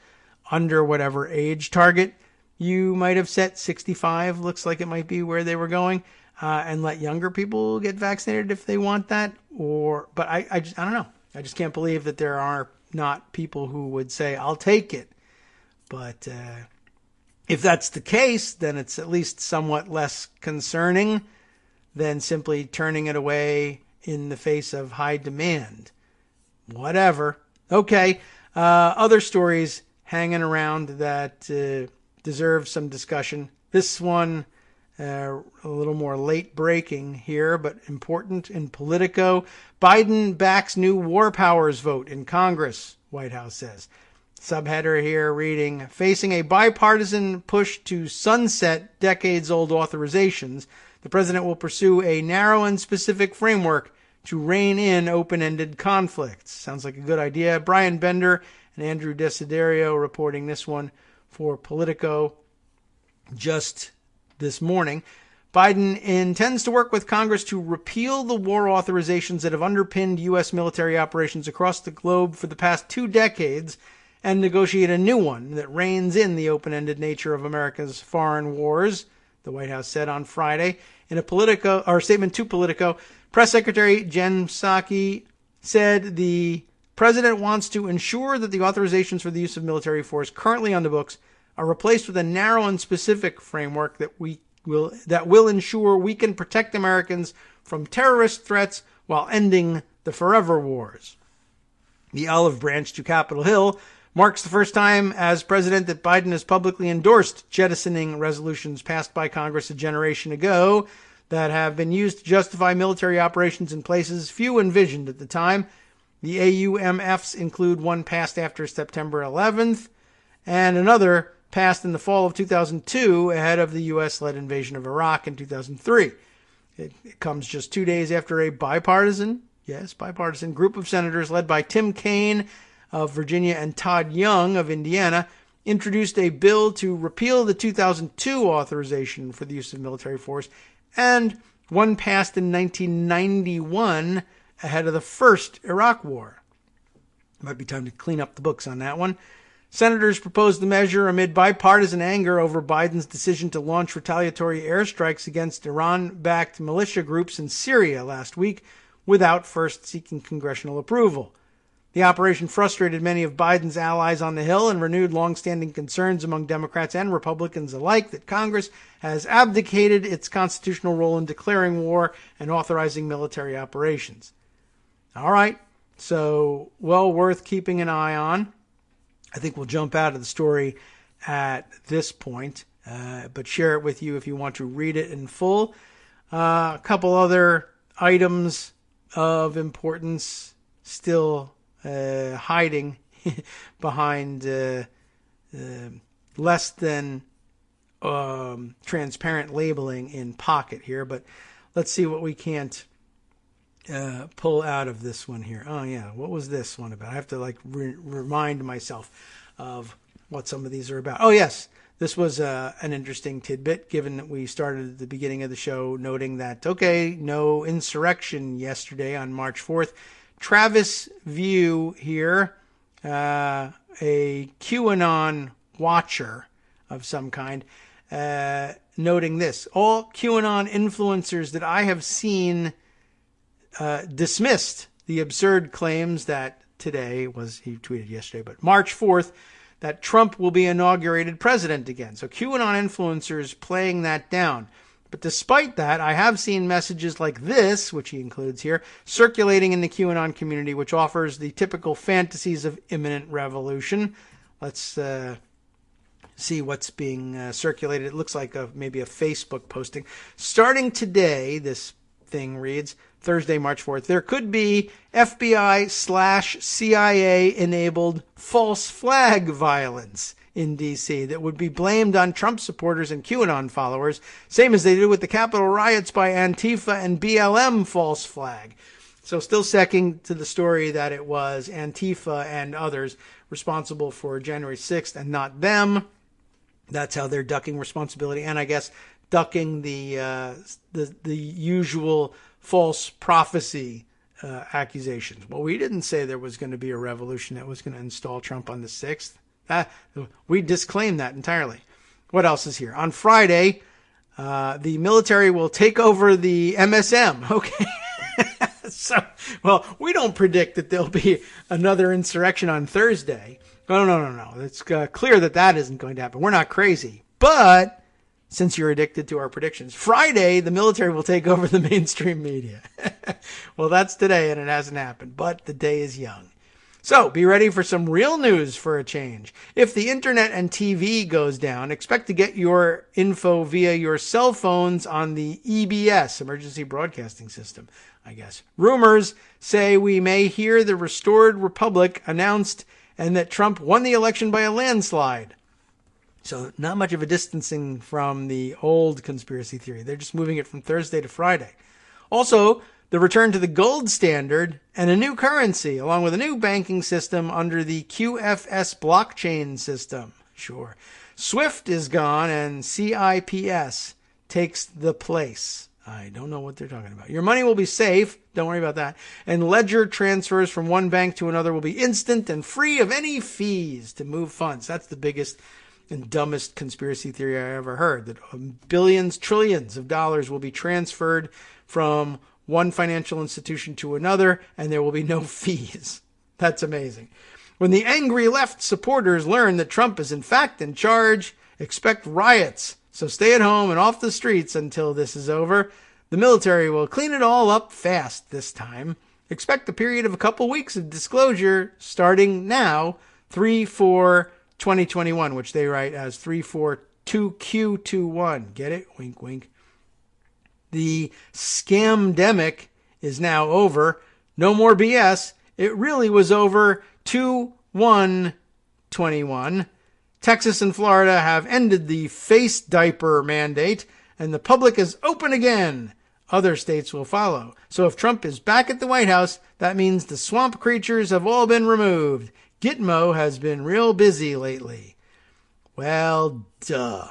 under whatever age target you might have set. 65 looks like it might be where they were going, and let younger people get vaccinated if they want that. But I don't know. I just can't believe that there are not people who would say, I'll take it. But if that's the case, then it's at least somewhat less concerning than simply turning it away in the face of high demand. Whatever. Okay. Other stories hanging around that deserve some discussion. This one, a little more late breaking here, but important in Politico. Biden backs new war powers vote in Congress, White House says. Subheader here reading, facing a bipartisan push to sunset decades-old authorizations, the president will pursue a narrow and specific framework to rein in open-ended conflicts. Sounds like a good idea. Brian Bender and Andrew Desiderio reporting this one for Politico just this morning. Biden intends to work with Congress to repeal the war authorizations that have underpinned U.S. military operations across the globe for the past 2 decades and negotiate a new one that reins in the open-ended nature of America's foreign wars, the White House said on Friday. In a statement to Politico, Press Secretary Jen Psaki said the president wants to ensure that the authorizations for the use of military force currently on the books are replaced with a narrow and specific framework that will ensure we can protect Americans from terrorist threats while ending the Forever Wars. The olive branch to Capitol Hill marks the first time as president that Biden has publicly endorsed jettisoning resolutions passed by Congress a generation ago that have been used to justify military operations in places few envisioned at the time. The AUMFs include one passed after September 11th and another passed in the fall of 2002 ahead of the U.S.-led invasion of Iraq in 2003. It comes just 2 days after a bipartisan group of senators led by Tim Kaine of Virginia and Todd Young of Indiana introduced a bill to repeal the 2002 authorization for the use of military force, and one passed in 1991 ahead of the first Iraq War. Might be time to clean up the books on that one. Senators proposed the measure amid bipartisan anger over Biden's decision to launch retaliatory airstrikes against Iran-backed militia groups in Syria last week without first seeking congressional approval. The operation frustrated many of Biden's allies on the Hill and renewed longstanding concerns among Democrats and Republicans alike that Congress has abdicated its constitutional role in declaring war and authorizing military operations. All right, so well worth keeping an eye on. I think we'll jump out of the story at this point, but share it with you if you want to read it in full. A couple other items of importance still hiding behind less than transparent labeling in pocket here, but let's see what we can't pull out of this one here. Oh yeah, what was this one about? I have to remind myself of what some of these are about. Oh yes, this was an interesting tidbit, given that we started at the beginning of the show noting that, okay, no insurrection yesterday on March 4th. Travis View here, a QAnon watcher of some kind, noting this: all QAnon influencers that I have seen dismissed the absurd claims that today was, he tweeted yesterday, but March 4th, that Trump will be inaugurated president again. So QAnon influencers playing that down. But despite that, I have seen messages like this, which he includes here, circulating in the QAnon community, which offers the typical fantasies of imminent revolution. Let's see what's being circulated. It looks like maybe a Facebook posting. Starting today, this thing reads, Thursday, March 4th, there could be FBI/CIA-enabled false flag violence in D.C. that would be blamed on Trump supporters and QAnon followers, same as they did with the Capitol riots by Antifa and BLM false flag. So still sticking to the story that it was Antifa and others responsible for January 6th and not them. That's how they're ducking responsibility, and I guess ducking the usual false prophecy accusations. Well, we didn't say there was going to be a revolution that was going to install Trump on the 6th. We disclaim that entirely. What else is here? On Friday, the military will take over the MSM. Okay. So, well, we don't predict that there'll be another insurrection on Thursday. Oh, no. It's clear that isn't going to happen. We're not crazy. But since you're addicted to our predictions, Friday, the military will take over the mainstream media. Well, that's today, and it hasn't happened, but the day is young. So be ready for some real news for a change. If the internet and TV goes down, expect to get your info via your cell phones on the EBS, Emergency Broadcasting System, I guess. Rumors say we may hear the restored republic announced and that Trump won the election by a landslide. So not much of a distancing from the old conspiracy theory. They're just moving it from Thursday to Friday. Also, the return to the gold standard and a new currency, along with a new banking system under the QFS blockchain system. Sure. SWIFT is gone and CIPS takes the place. I don't know what they're talking about. Your money will be safe. Don't worry about that. And ledger transfers from one bank to another will be instant and free of any fees to move funds. That's the biggest and dumbest conspiracy theory I ever heard, that billions, trillions of dollars will be transferred from one financial institution to another, and there will be no fees. That's amazing. When the angry left supporters learn that Trump is in fact in charge, expect riots. So stay at home and off the streets until this is over. The military will clean it all up fast this time. Expect a period of a couple weeks of disclosure starting now, 3/4/2021, which they write as 3/4/2Q21. Get it? Wink, wink. The scamdemic is now over. No more BS. It really was over 2/1/21. Texas and Florida have ended the face diaper mandate, and the public is open again. Other states will follow. So if Trump is back at the White House, that means the swamp creatures have all been removed. Gitmo has been real busy lately. Well, duh.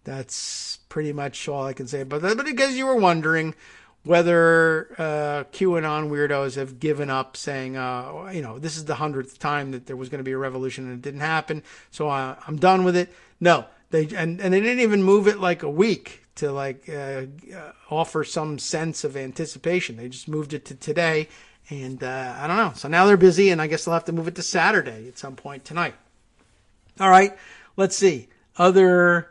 That's pretty much all I can say about that. But because you were wondering whether QAnon weirdos have given up, saying, this is the 100th time that there was going to be a revolution and it didn't happen, so I'm done with it. No, they didn't even move it like a week to offer some sense of anticipation. They just moved it to today, and I don't know. So now they're busy, and I guess they'll have to move it to Saturday at some point tonight. All right, let's see. Other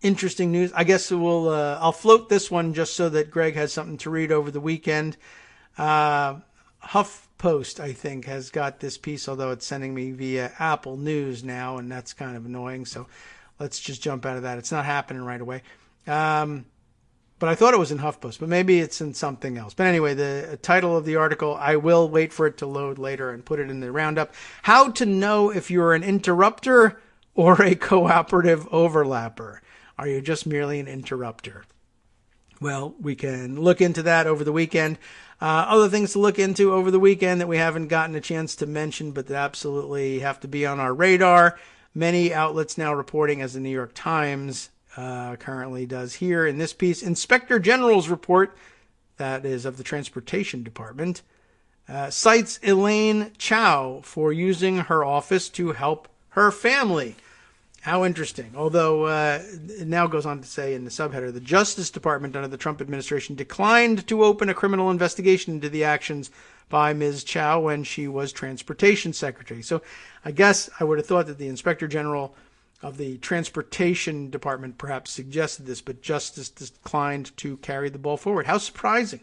interesting news. I guess I'll float this one just so that Greg has something to read over the weekend. HuffPost, I think, has got this piece, although it's sending me via Apple News now, and that's kind of annoying. So let's just jump out of that. It's not happening right away. But I thought it was in HuffPost, but maybe it's in something else. But anyway, the title of the article, I will wait for it to load later and put it in the roundup. How to know if you're an interrupter or a cooperative overlapper. Are you just merely an interrupter? Well, we can look into that over the weekend. Other things to look into over the weekend that we haven't gotten a chance to mention, but that absolutely have to be on our radar. Many outlets now reporting, as the New York Times currently does here in this piece, Inspector General's report, that is of the Transportation Department, cites Elaine Chao for using her office to help her family. How interesting. Although it now goes on to say in the subheader, the Justice Department under the Trump administration declined to open a criminal investigation into the actions by Ms. Chao when she was Transportation Secretary. So I guess I would have thought that the Inspector General of the Transportation Department perhaps suggested this, but Justice declined to carry the ball forward. How surprising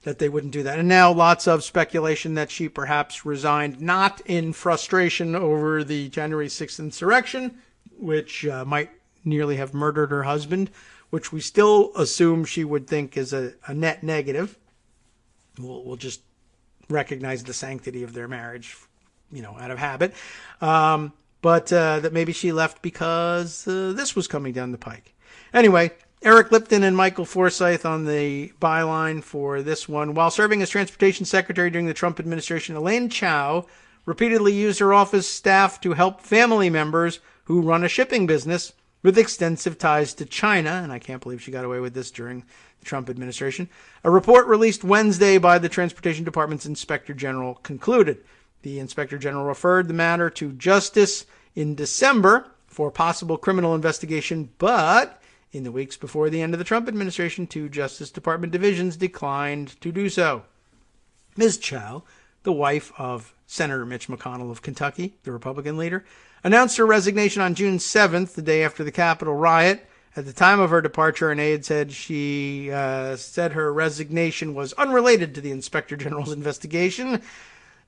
that they wouldn't do that. And now lots of speculation that she perhaps resigned not in frustration over the January 6th insurrection, which might nearly have murdered her husband, which we still assume she would think is a net negative. We'll just recognize the sanctity of their marriage, out of habit. But that maybe she left because this was coming down the pike. Anyway, Eric Lipton and Michael Forsyth on the byline for this one. While serving as Transportation Secretary during the Trump administration, Elaine Chao repeatedly used her office staff to help family members who run a shipping business with extensive ties to China, and I can't believe she got away with this during the Trump administration. A report released Wednesday by the Transportation Department's Inspector General concluded. The Inspector General referred the matter to Justice in December for possible criminal investigation, but in the weeks before the end of the Trump administration, two Justice Department divisions declined to do so. Ms. Chao, the wife of Senator Mitch McConnell of Kentucky, the Republican leader, announced her resignation on June 7th, the day after the Capitol riot. At the time of her departure, an aide said she said her resignation was unrelated to the Inspector General's investigation.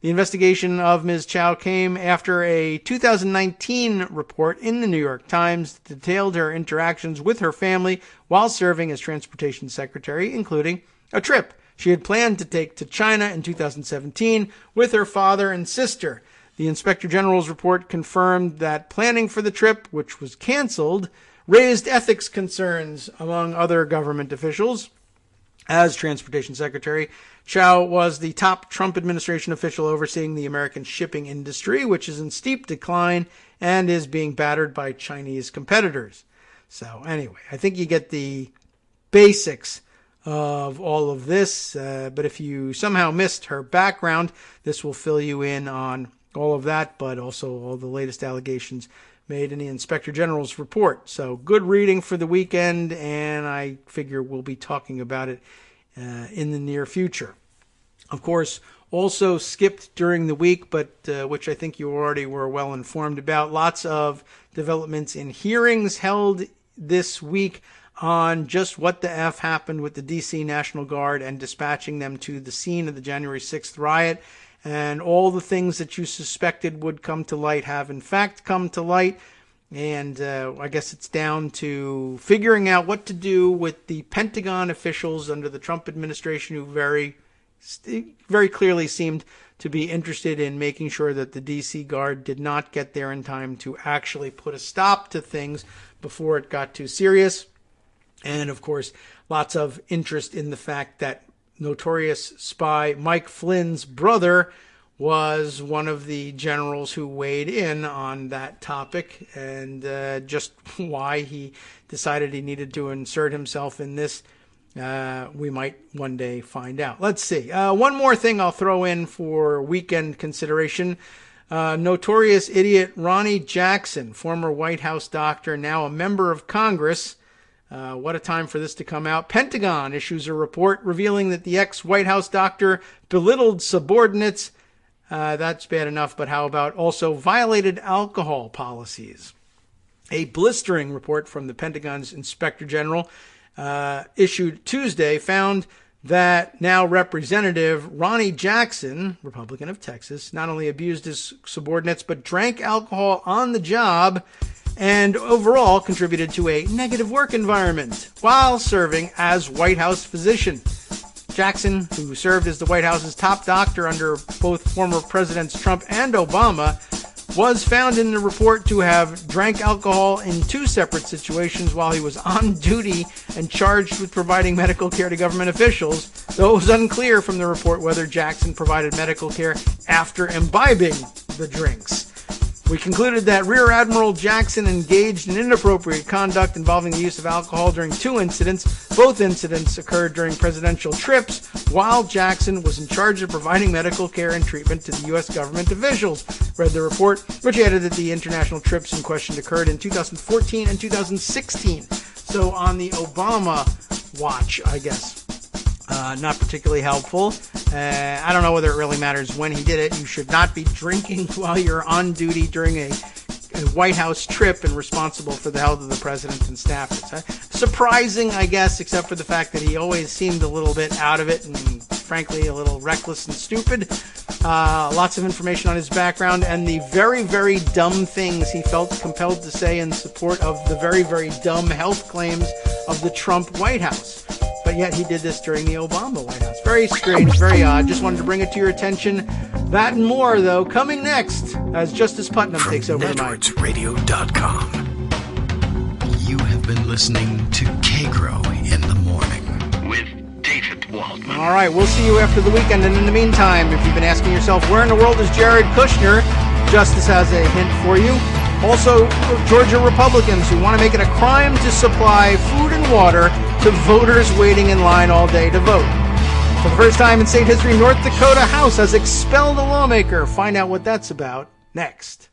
The investigation of Ms. Chao came after a 2019 report in the New York Times that detailed her interactions with her family while serving as Transportation Secretary, including a trip she had planned to take to China in 2017 with her father and sister. The Inspector General's report confirmed that planning for the trip, which was canceled, raised ethics concerns among other government officials. As Transportation Secretary, Chao was the top Trump administration official overseeing the American shipping industry, which is in steep decline and is being battered by Chinese competitors. So anyway, I think you get the basics of all of this, but if you somehow missed her background, this will fill you in on all of that, but also all the latest allegations made in the Inspector General's report. So good reading for the weekend, and I figure we'll be talking about it in the near future. Of course, also skipped during the week, but which I think you already were well informed about, lots of developments in hearings held this week on just what the F happened with the D.C. National Guard and dispatching them to the scene of the January 6th riot. And all the things that you suspected would come to light have in fact come to light. And I guess it's down to figuring out what to do with the Pentagon officials under the Trump administration who very clearly seemed to be interested in making sure that the D.C. Guard did not get there in time to actually put a stop to things before it got too serious. And, of course, lots of interest in the fact that notorious spy Mike Flynn's brother was one of the generals who weighed in on that topic, and just why he decided he needed to insert himself in this, we might one day find out. Let's see. One more thing I'll throw in for weekend consideration. Notorious idiot Ronnie Jackson, former White House doctor, now a member of Congress. What a time for this to come out. Pentagon issues a report revealing that the ex-White House doctor belittled subordinates. That's bad enough, but how about also violated alcohol policies? A blistering report from the Pentagon's Inspector General issued Tuesday found that now Representative Ronnie Jackson, Republican of Texas, not only abused his subordinates, but drank alcohol on the job and overall contributed to a negative work environment while serving as White House physician. Jackson, who served as the White House's top doctor under both former Presidents Trump and Obama, was found in the report to have drank alcohol in two separate situations while he was on duty and charged with providing medical care to government officials, though it was unclear from the report whether Jackson provided medical care after imbibing the drinks. We concluded that Rear Admiral Jackson engaged in inappropriate conduct involving the use of alcohol during two incidents. Both incidents occurred during presidential trips while Jackson was in charge of providing medical care and treatment to the U.S. government officials, read the report, which added that the international trips in question occurred in 2014 and 2016. So on the Obama watch, I guess. Not particularly helpful. I don't know whether it really matters when he did it. You should not be drinking while you're on duty during a White House trip and responsible for the health of the president and staffers. Surprising, I guess, except for the fact that he always seemed a little bit out of it and, frankly, a little reckless and stupid. Lots of information on his background and the very, very dumb things he felt compelled to say in support of the very, very dumb health claims of the Trump White House. But yet he did this during the Obama White House. Very strange, very odd. Just wanted to bring it to your attention. That and more, though, coming next as Justice Putnam takes over the mic. NetworksRadio.com. You have been listening to Kagro in the Morning with David Waldman. All right, we'll see you after the weekend. And in the meantime, if you've been asking yourself, where in the world is Jared Kushner? Justice has a hint for you. Also, Georgia Republicans who want to make it a crime to supply food and water to voters waiting in line all day to vote. For the first time in state history, North Dakota House has expelled a lawmaker. Find out what that's about next.